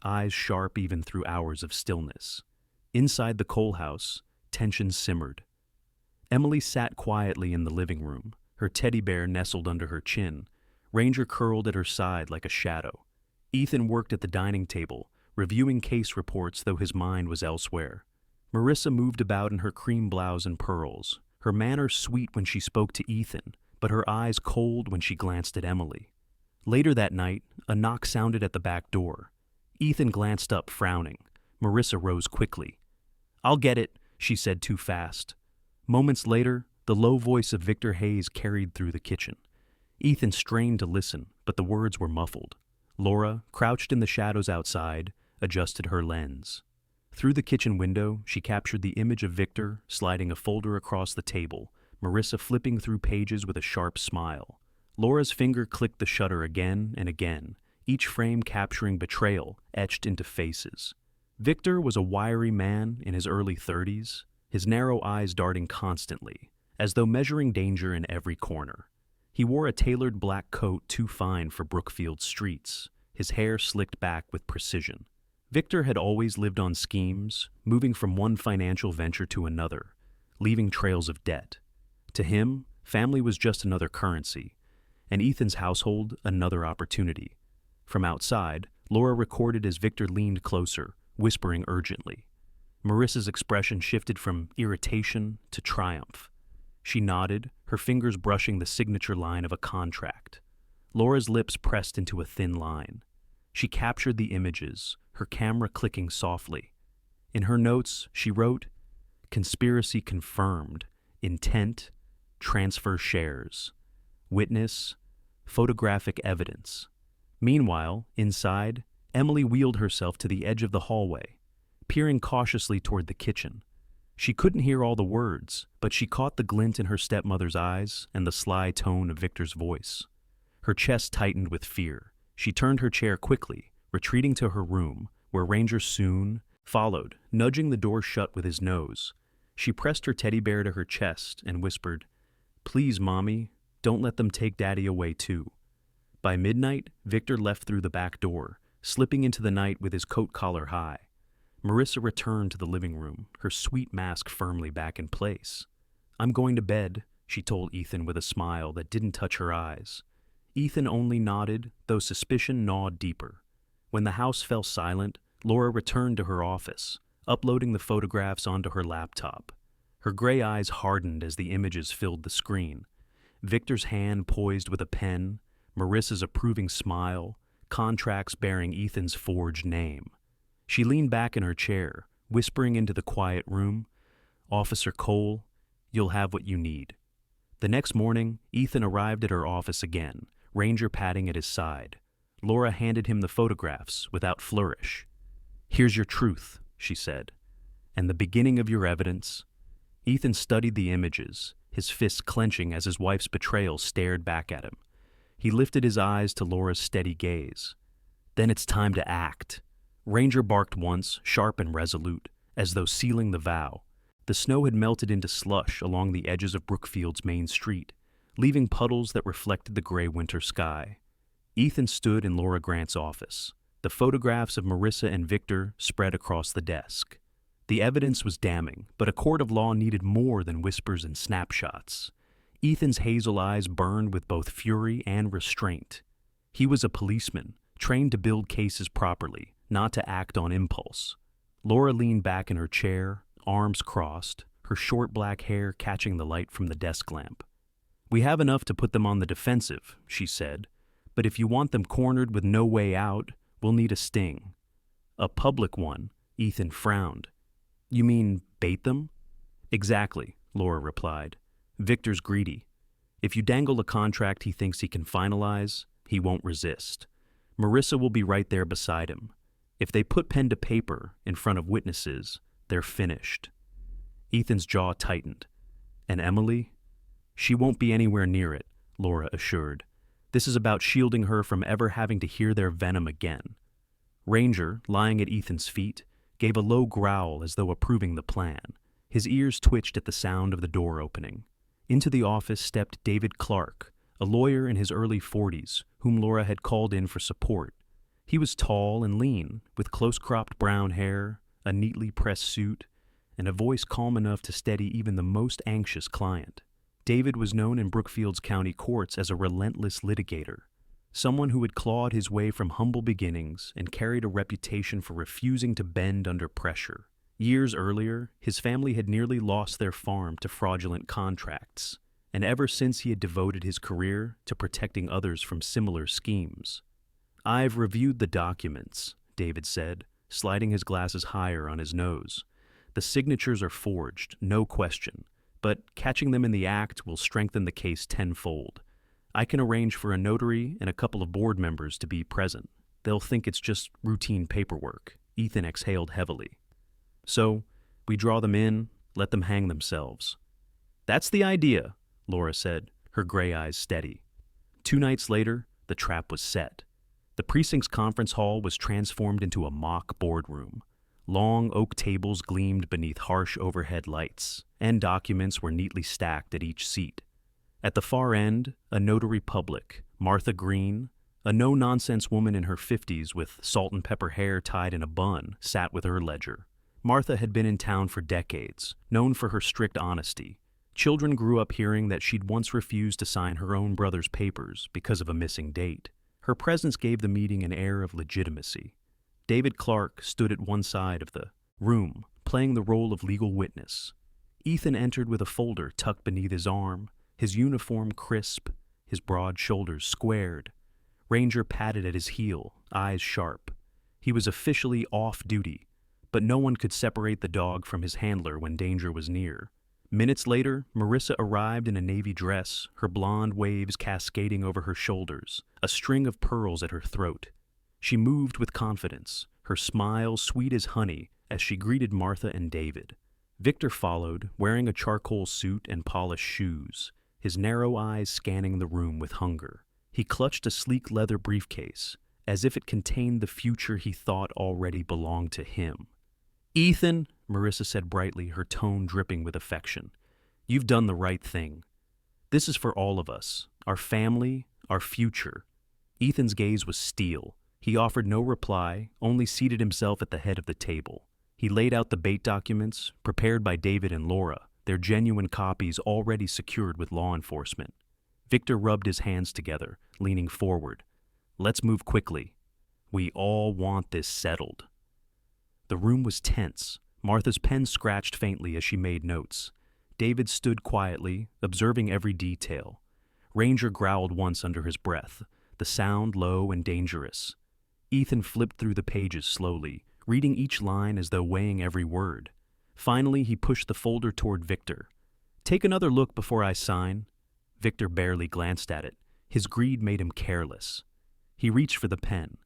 A: eyes sharp even through hours of stillness. Inside the Cole house, tension simmered. Emily sat quietly in the living room, her teddy bear nestled under her chin. Ranger curled at her side like a shadow. Ethan worked at the dining table, reviewing case reports though his mind was elsewhere. Marissa moved about in her cream blouse and pearls, her manner sweet when she spoke to Ethan, but her eyes cold when she glanced at Emily. Later that night, a knock sounded at the back door. Ethan glanced up, frowning. Marissa rose quickly. "I'll get it," she said too fast. Moments later, the low voice of Victor Hayes carried through the kitchen. Ethan strained to listen, but the words were muffled. Laura, crouched in the shadows outside, adjusted her lens. Through the kitchen window, she captured the image of Victor sliding a folder across the table, Marissa flipping through pages with a sharp smile. Laura's finger clicked the shutter again and again, each frame capturing betrayal etched into faces. Victor was a wiry man in his early 30s, his narrow eyes darting constantly, as though measuring danger in every corner. He wore a tailored black coat too fine for Brookfield's streets, his hair slicked back with precision. Victor had always lived on schemes, moving from one financial venture to another, leaving trails of debt. To him, family was just another currency, and Ethan's household another opportunity. From outside, Laura recorded as Victor leaned closer, whispering urgently. Marissa's expression shifted from irritation to triumph. She nodded, her fingers brushing the signature line of a contract. Laura's lips pressed into a thin line. She captured the images, her camera clicking softly. In her notes, she wrote, "Conspiracy confirmed. Intent, transfer shares. Witness, photographic evidence." Meanwhile, inside, Emily wheeled herself to the edge of the hallway, peering cautiously toward the kitchen. She couldn't hear all the words, but she caught the glint in her stepmother's eyes and the sly tone of Victor's voice. Her chest tightened with fear. She turned her chair quickly, retreating to her room, where Ranger soon followed, nudging the door shut with his nose. She pressed her teddy bear to her chest and whispered, "Please, Mommy, don't let them take Daddy away too." By midnight, Victor left through the back door, slipping into the night with his coat collar high. Marissa returned to the living room, her sweet mask firmly back in place. "I'm going to bed," she told Ethan with a smile that didn't touch her eyes. Ethan only nodded, though suspicion gnawed deeper. When the house fell silent, Laura returned to her office, uploading the photographs onto her laptop. Her gray eyes hardened as the images filled the screen. Victor's hand poised with a pen, Marissa's approving smile, contracts bearing Ethan's forged name. She leaned back in her chair, whispering into the quiet room, "Officer Cole, you'll have what you need." The next morning, Ethan arrived at her office again, Ranger padding at his side. Laura handed him the photographs without flourish. "Here's your truth," she said, "and the beginning of your evidence." Ethan studied the images, his fists clenching as his wife's betrayal stared back at him. He lifted his eyes to Laura's steady gaze. "Then it's time to act." Ranger barked once, sharp and resolute, as though sealing the vow. The snow had melted into slush along the edges of Brookfield's main street, leaving puddles that reflected the gray winter sky. Ethan stood in Laura Grant's office, the photographs of Marissa and Victor spread across the desk. The evidence was damning, but a court of law needed more than whispers and snapshots. Ethan's hazel eyes burned with both fury and restraint. He was a policeman, trained to build cases properly, not to act on impulse. Laura leaned back in her chair, arms crossed, her short black hair catching the light from the desk lamp. "We have enough to put them on the defensive," she said, "but if you want them cornered with no way out, we'll need a sting." "A public one," Ethan frowned. "You mean bait them?" "Exactly," Laura replied. "Victor's greedy. If you dangle a contract he thinks he can finalize, he won't resist. Marissa will be right there beside him. If they put pen to paper in front of witnesses, they're finished." Ethan's jaw tightened. "And Emily?" "She won't be anywhere near it," Laura assured. "This is about shielding her from ever having to hear their venom again." Ranger, lying at Ethan's feet, gave a low growl as though approving the plan. His ears twitched at the sound of the door opening. Into the office stepped David Clark, a lawyer in his early 40s, whom Laura had called in for support. He was tall and lean, with close-cropped brown hair, a neatly pressed suit, and a voice calm enough to steady even the most anxious client. David was known in Brookfield's county courts as a relentless litigator, someone who had clawed his way from humble beginnings and carried a reputation for refusing to bend under pressure. Years earlier, his family had nearly lost their farm to fraudulent contracts, and ever since he had devoted his career to protecting others from similar schemes. "I've reviewed the documents," David said, sliding his glasses higher on his nose. "The signatures are forged, no question, but catching them in the act will strengthen the case tenfold. I can arrange for a notary and a couple of board members to be present. They'll think it's just routine paperwork." Ethan exhaled heavily. "So, we draw them in, let them hang themselves." "That's the idea," Laura said, her gray eyes steady. 2 nights later, the trap was set. The precinct's conference hall was transformed into a mock boardroom. Long oak tables gleamed beneath harsh overhead lights, and documents were neatly stacked at each seat. At the far end, a notary public, Martha Green, a no-nonsense woman in her 50s with salt and pepper hair tied in a bun, sat with her ledger. Martha had been in town for decades, known for her strict honesty. Children grew up hearing that she'd once refused to sign her own brother's papers because of a missing date. Her presence gave the meeting an air of legitimacy. David Clark stood at one side of the room, playing the role of legal witness. Ethan entered with a folder tucked beneath his arm, his uniform crisp, his broad shoulders squared. Ranger patted at his heel, eyes sharp. He was officially off duty, but no one could separate the dog from his handler when danger was near. Minutes later, Marissa arrived in a navy dress, her blonde waves cascading over her shoulders, a string of pearls at her throat. She moved with confidence, her smile sweet as honey as she greeted Martha and David. Victor followed, wearing a charcoal suit and polished shoes, his narrow eyes scanning the room with hunger. He clutched a sleek leather briefcase, as if it contained the future he thought already belonged to him. "Ethan," Marissa said brightly, her tone dripping with affection, "you've done the right thing. This is for all of us, our family, our future." Ethan's gaze was steel. He offered no reply, only seated himself at the head of the table. He laid out the bait documents, prepared by David and Laura, their genuine copies already secured with law enforcement. Victor rubbed his hands together, leaning forward. "Let's move quickly. We all want this settled." The room was tense. Martha's pen scratched faintly as she made notes. David stood quietly, observing every detail. Ranger growled once under his breath, the sound low and dangerous. Ethan flipped through the pages slowly, reading each line as though weighing every word. Finally, he pushed the folder toward Victor. "Take another look before I sign." Victor barely glanced at it. His greed made him careless. He reached for the pen.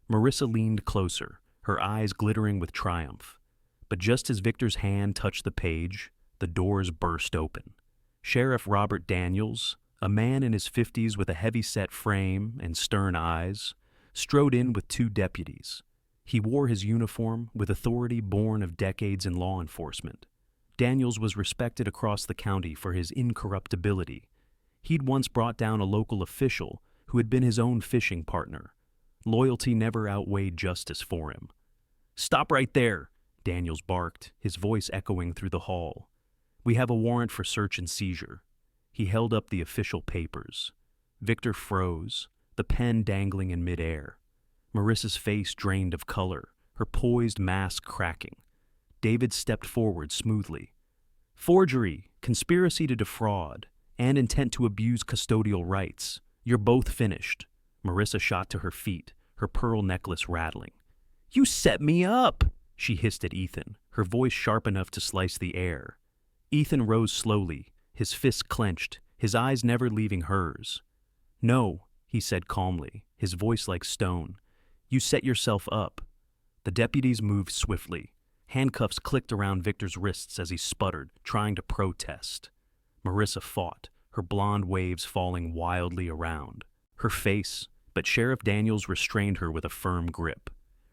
A: Marissa leaned closer, her eyes glittering with triumph. But just as Victor's hand touched the page, the doors burst open. Sheriff Robert Daniels, a man in his 50s with a heavy-set frame and stern eyes, strode in with two deputies. He wore his uniform with authority born of decades in law enforcement. Daniels was respected across the county for his incorruptibility. He'd once brought down a local official who had been his own fishing partner. Loyalty never outweighed justice for him. "Stop right there," Daniels barked, his voice echoing through the hall. "We have a warrant for search and seizure." He held up the official papers. Victor froze, the pen dangling in midair. Marissa's face drained of color, her poised mask cracking. David stepped forward smoothly. "Forgery, conspiracy to defraud, and intent to abuse custodial rights. You're both finished." Marissa shot to her feet, her pearl necklace rattling. "You set me up!" she hissed at Ethan, her voice sharp enough to slice the air. Ethan rose slowly, his fists clenched, his eyes never leaving hers. "No," he said calmly, his voice like stone. "You set yourself up." The deputies moved swiftly. Handcuffs clicked around Victor's wrists as he sputtered, trying to protest. Marissa fought, her blonde waves falling wildly around. Her face, but Sheriff Daniels restrained her with a firm grip.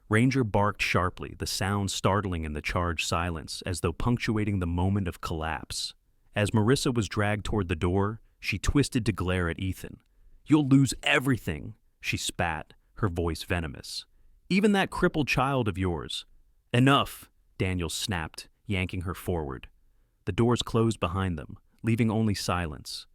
A: Ranger barked sharply, the sound startling in the charged silence, as though punctuating the moment of collapse. As Marissa was dragged toward the door, she twisted to glare at Ethan. "You'll lose everything," she spat, her voice venomous. "Even that crippled child of yours." "Enough," Daniels snapped, yanking her forward. The doors closed behind them, leaving only silence.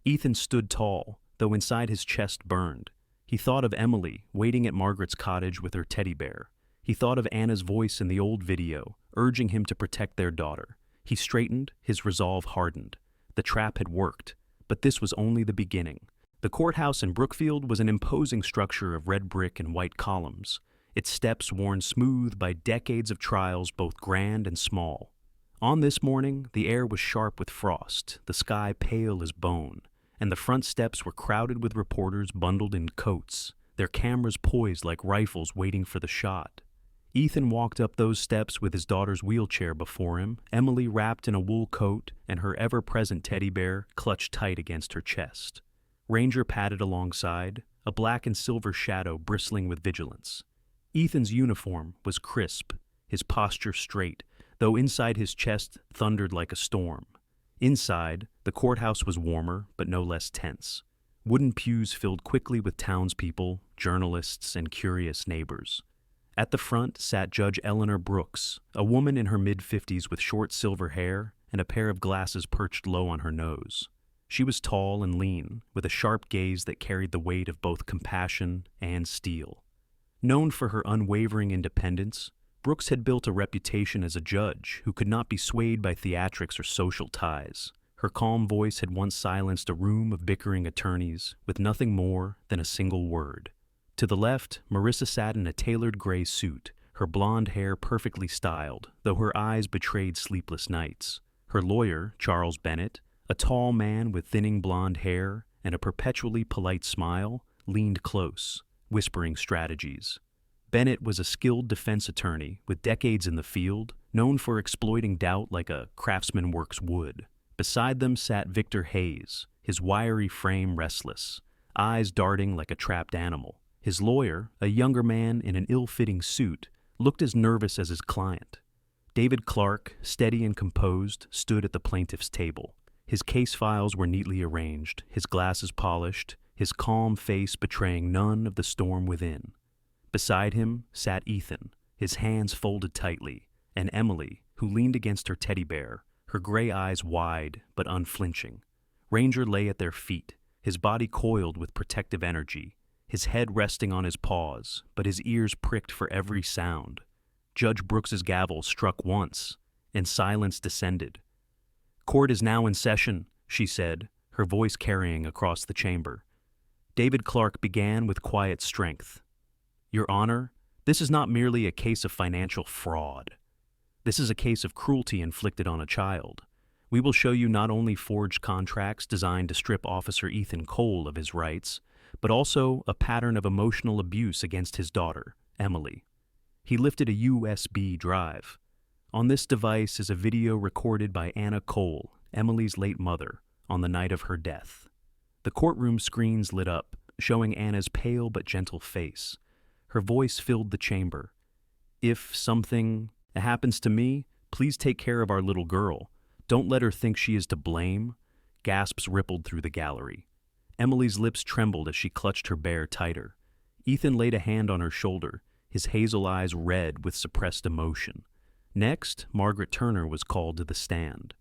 A: Ethan stood tall, though inside his chest burned. He thought of Emily, waiting at Margaret's cottage with her teddy bear. He thought of Anna's voice in the old video, urging him to protect their daughter. He straightened, his resolve hardened. The trap had worked, but this was only the beginning. The courthouse in Brookfield was an imposing structure of red brick and white columns, its steps worn smooth by decades of trials both grand and small. On this morning, the air was sharp with frost, the sky pale as bone, and the front steps were crowded with reporters bundled in coats, their cameras poised like rifles waiting for the shot. Ethan walked up those steps with his daughter's wheelchair before him, Emily wrapped in a wool coat and her ever-present teddy bear clutched tight against her chest. Ranger padded alongside, a black and silver shadow bristling with vigilance. Ethan's uniform was crisp, his posture straight, though inside his chest thundered like a storm. Inside, the courthouse was warmer, but no less tense. Wooden pews filled quickly with townspeople, journalists, and curious neighbors. At the front sat Judge Eleanor Brooks, a woman in her mid-50s with short silver hair and a pair of glasses perched low on her nose. She was tall and lean, with a sharp gaze that carried the weight of both compassion and steel. Known for her unwavering independence, Brooks had built a reputation as a judge who could not be swayed by theatrics or social ties. Her calm voice had once silenced a room of bickering attorneys with nothing more than a single word. To the left, Marissa sat in a tailored gray suit, her blonde hair perfectly styled, though her eyes betrayed sleepless nights. Her lawyer, Charles Bennett, a tall man with thinning blonde hair and a perpetually polite smile, leaned close, whispering strategies. Bennett was a skilled defense attorney with decades in the field, known for exploiting doubt like a craftsman works wood. Beside them sat Victor Hayes, his wiry frame restless, eyes darting like a trapped animal. His lawyer, a younger man in an ill-fitting suit, looked as nervous as his client. David Clark, steady and composed, stood at the plaintiff's table. His case files were neatly arranged, his glasses polished, his calm face betraying none of the storm within. Beside him sat Ethan, his hands folded tightly, and Emily, who leaned against her teddy bear, her gray eyes wide but unflinching. Ranger lay at their feet, his body coiled with protective energy, his head resting on his paws, but his ears pricked for every sound. Judge Brooks's gavel struck once, and silence descended. "Court is now in session," she said, her voice carrying across the chamber. David Clark began with quiet strength. "Your Honor, this is not merely a case of financial fraud. This is a case of cruelty inflicted on a child. We will show you not only forged contracts designed to strip Officer Ethan Cole of his rights, but also a pattern of emotional abuse against his daughter, Emily." He lifted a USB drive. On this device is a video recorded by Anna Cole, Emily's late mother, on the night of her death. The courtroom screens lit up, showing Anna's pale but gentle face. Her voice filled the chamber. "If something happens to me, please take care of our little girl. Don't let her think she is to blame." Gasps rippled through the gallery. Emily's lips trembled as she clutched her bear tighter. Ethan laid a hand on her shoulder, his hazel eyes red with suppressed emotion. Next, Margaret Turner was called to the stand.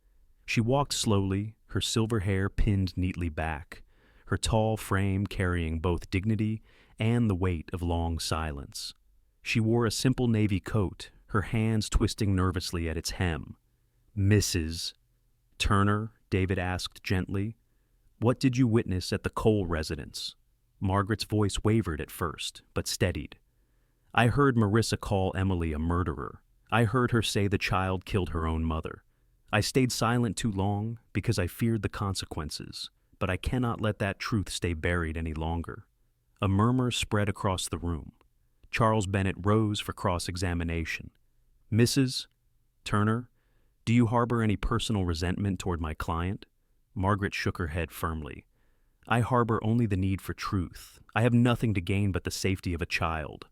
A: She walked slowly, her silver hair pinned neatly back, her tall frame carrying both dignity and the weight of long silence. She wore a simple navy coat, her hands twisting nervously at its hem. "Mrs. Turner," David asked gently, "what did you witness at the Cole residence?" Margaret's voice wavered at first, but steadied. "I heard Marissa call Emily a murderer. I heard her say the child killed her own mother. I stayed silent too long because I feared the consequences, but I cannot let that truth stay buried any longer." A murmur spread across the room. Charles Bennett rose for cross-examination. "Mrs. Turner, do you harbor any personal resentment toward my client?" Margaret shook her head firmly. "I harbor only the need for truth. I have nothing to gain but the safety of a child."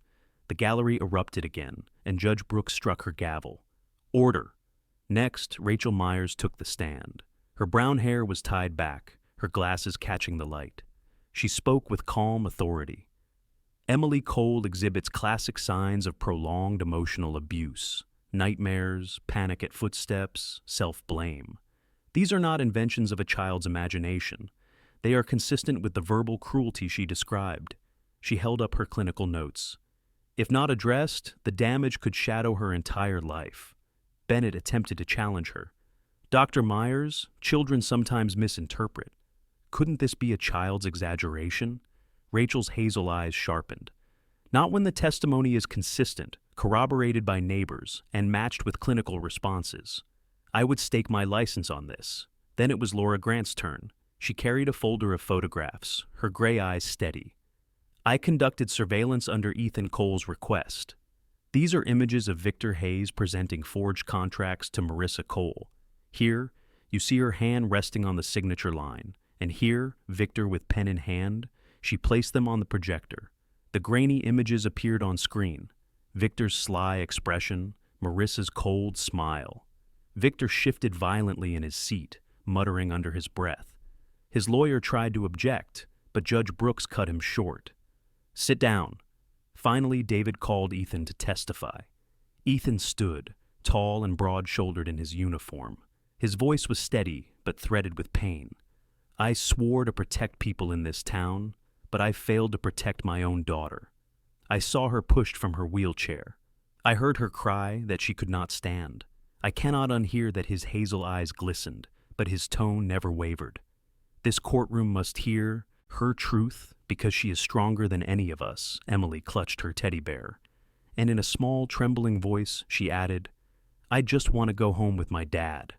A: The gallery erupted again, and Judge Brooks struck her gavel. "Order!" Next, Rachel Myers took the stand. Her brown hair was tied back, her glasses catching the light. She spoke with calm authority. "Emily Cole exhibits classic signs of prolonged emotional abuse. Nightmares, panic at footsteps, self-blame. These are not inventions of a child's imagination. They are consistent with the verbal cruelty she described." She held up her clinical notes. "If not addressed, the damage could shadow her entire life." Bennett attempted to challenge her. "Dr. Myers, children sometimes misinterpret. Couldn't this be a child's exaggeration?" Rachel's hazel eyes sharpened. "Not when the testimony is consistent, corroborated by neighbors, and matched with clinical responses. I would stake my license on this." Then it was Laura Grant's turn. She carried a folder of photographs, her gray eyes steady. "I conducted surveillance under Ethan Cole's request. These are images of Victor Hayes presenting forged contracts to Marissa Cole. Here, you see her hand resting on the signature line, and here, Victor with pen in hand, she placed them on the projector. The grainy images appeared on screen. Victor's sly expression, Marissa's cold smile. Victor shifted violently in his seat, muttering under his breath. His lawyer tried to object, but Judge Brooks cut him short. "Sit down." Finally, David called Ethan to testify. Ethan stood, tall and broad-shouldered in his uniform. His voice was steady, but threaded with pain. "I swore to protect people in this town, but I failed to protect my own daughter. I saw her pushed from her wheelchair. I heard her cry that she could not stand. I cannot unhear that his hazel eyes glistened, but his tone never wavered. This courtroom must hear her truth because she is stronger than any of us." Emily clutched her teddy bear, and in a small, trembling voice, she added, "I just want to go home with my dad."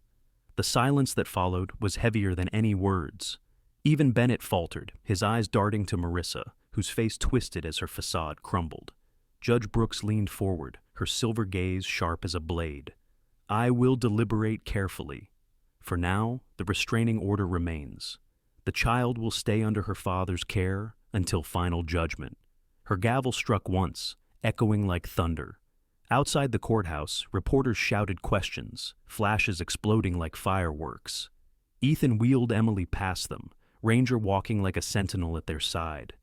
A: The silence that followed was heavier than any words. Even Bennett faltered, his eyes darting to Marissa, whose face twisted as her facade crumbled. Judge Brooks leaned forward, her silver gaze sharp as a blade. "I will deliberate carefully. For now, the restraining order remains. The child will stay under her father's care until final judgment." Her gavel struck once, echoing like thunder. Outside the courthouse, reporters shouted questions, flashes exploding like fireworks. Ethan wheeled Emily past them, Ranger walking like a sentinel at their side.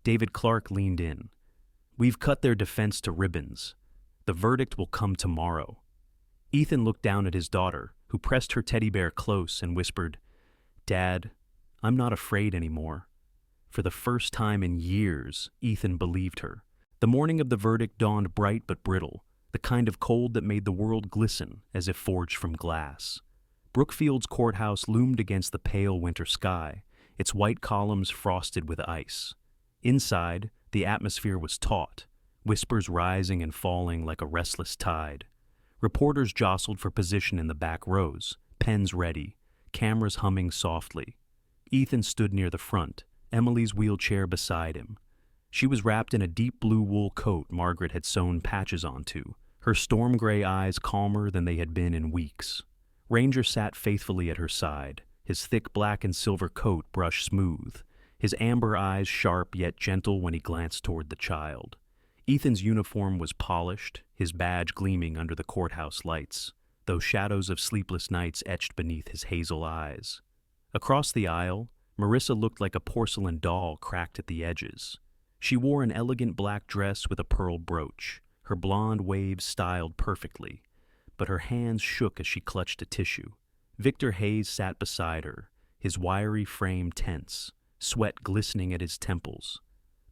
A: David Clark leaned in. "We've cut their defense to ribbons. The verdict will come tomorrow." Ethan looked down at his daughter, who pressed her teddy bear close and whispered, "Dad, I'm not afraid anymore." For the first time in years, Ethan believed her. The morning of the verdict dawned bright but brittle, the kind of cold that made the world glisten as if forged from glass. Brookfield's courthouse loomed against the pale winter sky, its white columns frosted with ice. Inside, the atmosphere was taut, whispers rising and falling like a restless tide. Reporters jostled for position in the back rows, pens ready, cameras humming softly. Ethan stood near the front, Emily's wheelchair beside him. She was wrapped in a deep blue wool coat Margaret had sewn patches onto, her storm gray eyes calmer than they had been in weeks. Ranger sat faithfully at her side, his thick black and silver coat brushed smooth, his amber eyes sharp yet gentle when he glanced toward the child. Ethan's uniform was polished, his badge gleaming under the courthouse lights, though shadows of sleepless nights etched beneath his hazel eyes. Across the aisle, Marissa looked like a porcelain doll cracked at the edges. She wore an elegant black dress with a pearl brooch, her blonde waves styled perfectly, but her hands shook as she clutched a tissue. Victor Hayes sat beside her, his wiry frame tense, sweat glistening at his temples.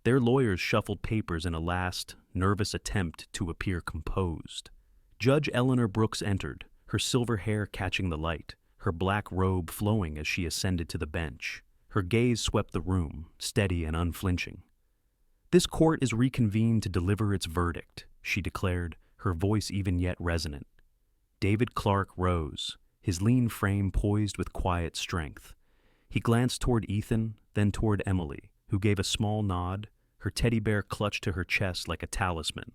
A: Their lawyers shuffled papers in a last, nervous attempt to appear composed. Judge Eleanor Brooks entered, her silver hair catching the light, her black robe flowing as she ascended to the bench. Her gaze swept the room, steady and unflinching. "This court is reconvened to deliver its verdict," she declared, her voice even yet resonant. David Clark rose, his lean frame poised with quiet strength. He glanced toward Ethan, then toward Emily, who gave a small nod, her teddy bear clutched to her chest like a talisman.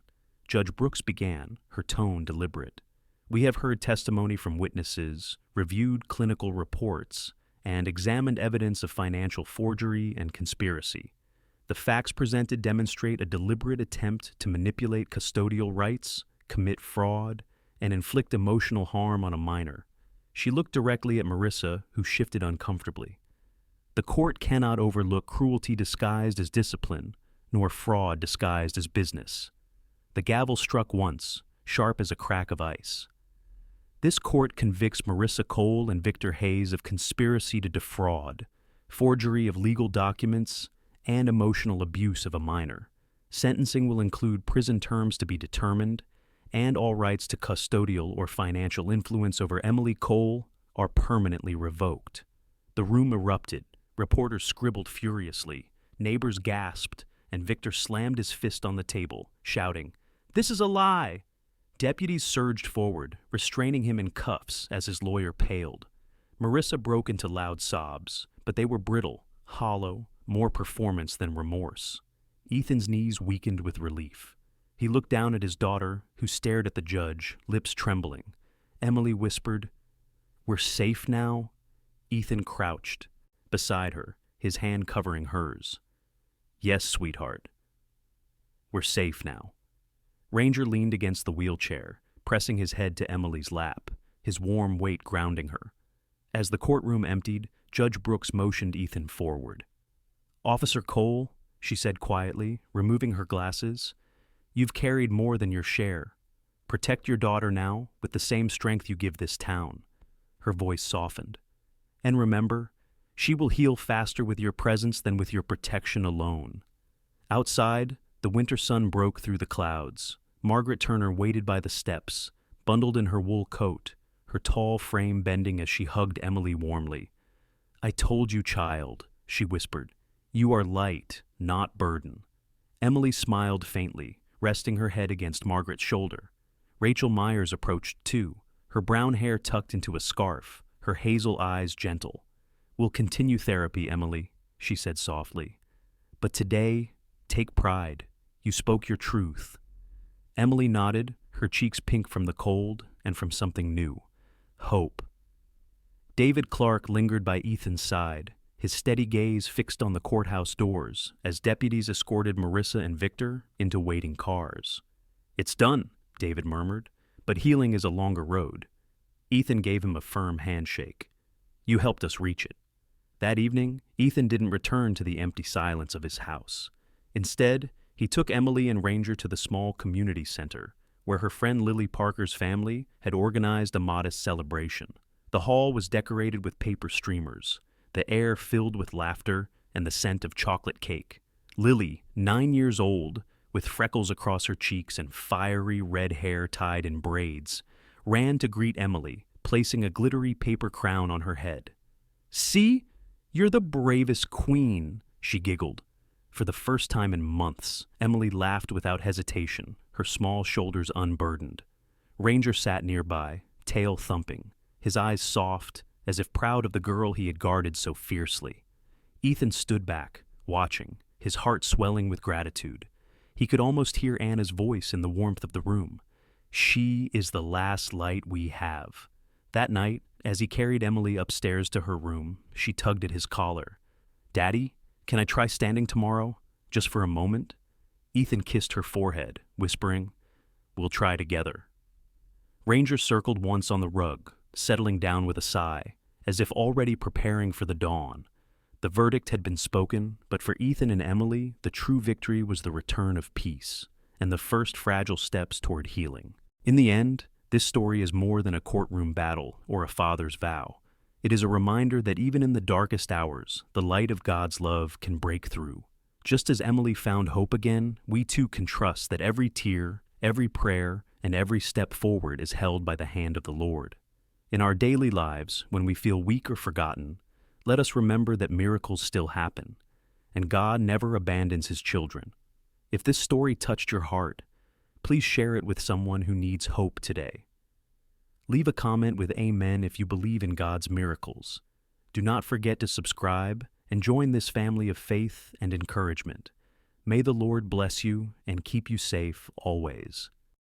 A: Judge Brooks began, her tone deliberate. "We have heard testimony from witnesses, reviewed clinical reports, and examined evidence of financial forgery and conspiracy. The facts presented demonstrate a deliberate attempt to manipulate custodial rights, commit fraud, and inflict emotional harm on a minor." She looked directly at Marissa, who shifted uncomfortably. "The court cannot overlook cruelty disguised as discipline, nor fraud disguised as business." The gavel struck once, sharp as a crack of ice. "This court convicts Marissa Cole and Victor Hayes of conspiracy to defraud, forgery of legal documents, and emotional abuse of a minor. Sentencing will include prison terms to be determined, and all rights to custodial or financial influence over Emily Cole are permanently revoked." The room erupted. Reporters scribbled furiously. Neighbors gasped, and Victor slammed his fist on the table, shouting, "This is a lie!" Deputies surged forward, restraining him in cuffs as his lawyer paled. Marissa broke into loud sobs, but they were brittle, hollow, more performance than remorse. Ethan's knees weakened with relief. He looked down at his daughter, who stared at the judge, lips trembling. Emily whispered, "We're safe now?" Ethan crouched beside her, his hand covering hers. "Yes, sweetheart. We're safe now." Ranger leaned against the wheelchair, pressing his head to Emily's lap, his warm weight grounding her. As the courtroom emptied, Judge Brooks motioned Ethan forward. "Officer Cole," she said quietly, removing her glasses, "you've carried more than your share. Protect your daughter now with the same strength you give this town." Her voice softened. "And remember, she will heal faster with your presence than with your protection alone." Outside, the winter sun broke through the clouds. Margaret Turner waited by the steps, bundled in her wool coat, her tall frame bending as she hugged Emily warmly. "I told you, child," she whispered. "You are light, not burden." Emily smiled faintly, resting her head against Margaret's shoulder. Rachel Myers approached too, her brown hair tucked into a scarf, her hazel eyes gentle. "We'll continue therapy, Emily," she said softly. "But today, take pride. You spoke your truth." Emily nodded, her cheeks pink from the cold and from something new. Hope. David Clark lingered by Ethan's side, his steady gaze fixed on the courthouse doors as deputies escorted Marissa and Victor into waiting cars. "It's done," David murmured, "but healing is a longer road." Ethan gave him a firm handshake. "You helped us reach it." That evening, Ethan didn't return to the empty silence of his house. Instead, he took Emily and Ranger to the small community center, where her friend Lily Parker's family had organized a modest celebration. The hall was decorated with paper streamers, the air filled with laughter and the scent of chocolate cake. Lily, 9 years old, with freckles across her cheeks and fiery red hair tied in braids, ran to greet Emily, placing a glittery paper crown on her head. "See? You're the bravest queen," she giggled. For the first time in months, Emily laughed without hesitation, her small shoulders unburdened. Ranger sat nearby, tail thumping, his eyes soft, as if proud of the girl he had guarded so fiercely. Ethan stood back, watching, his heart swelling with gratitude. He could almost hear Anna's voice in the warmth of the room. "She is the last light we have." That night, as he carried Emily upstairs to her room, she tugged at his collar. "Daddy, can I try standing tomorrow? Just for a moment?" Ethan kissed her forehead, whispering, "We'll try together." Ranger circled once on the rug, settling down with a sigh, as if already preparing for the dawn. The verdict had been spoken, but for Ethan and Emily, the true victory was the return of peace, and the first fragile steps toward healing. In the end, this story is more than a courtroom battle or a father's vow. It is a reminder that even in the darkest hours, the light of God's love can break through. Just as Emily found hope again, we too can trust that every tear, every prayer, and every step forward is held by the hand of the Lord. In our daily lives, when we feel weak or forgotten, let us remember that miracles still happen, and God never abandons his children. If this story touched your heart, please share it with someone who needs hope today. Leave a comment with Amen if you believe in God's miracles. Do not forget to subscribe and join this family of faith and encouragement. May the Lord bless you and keep you safe always.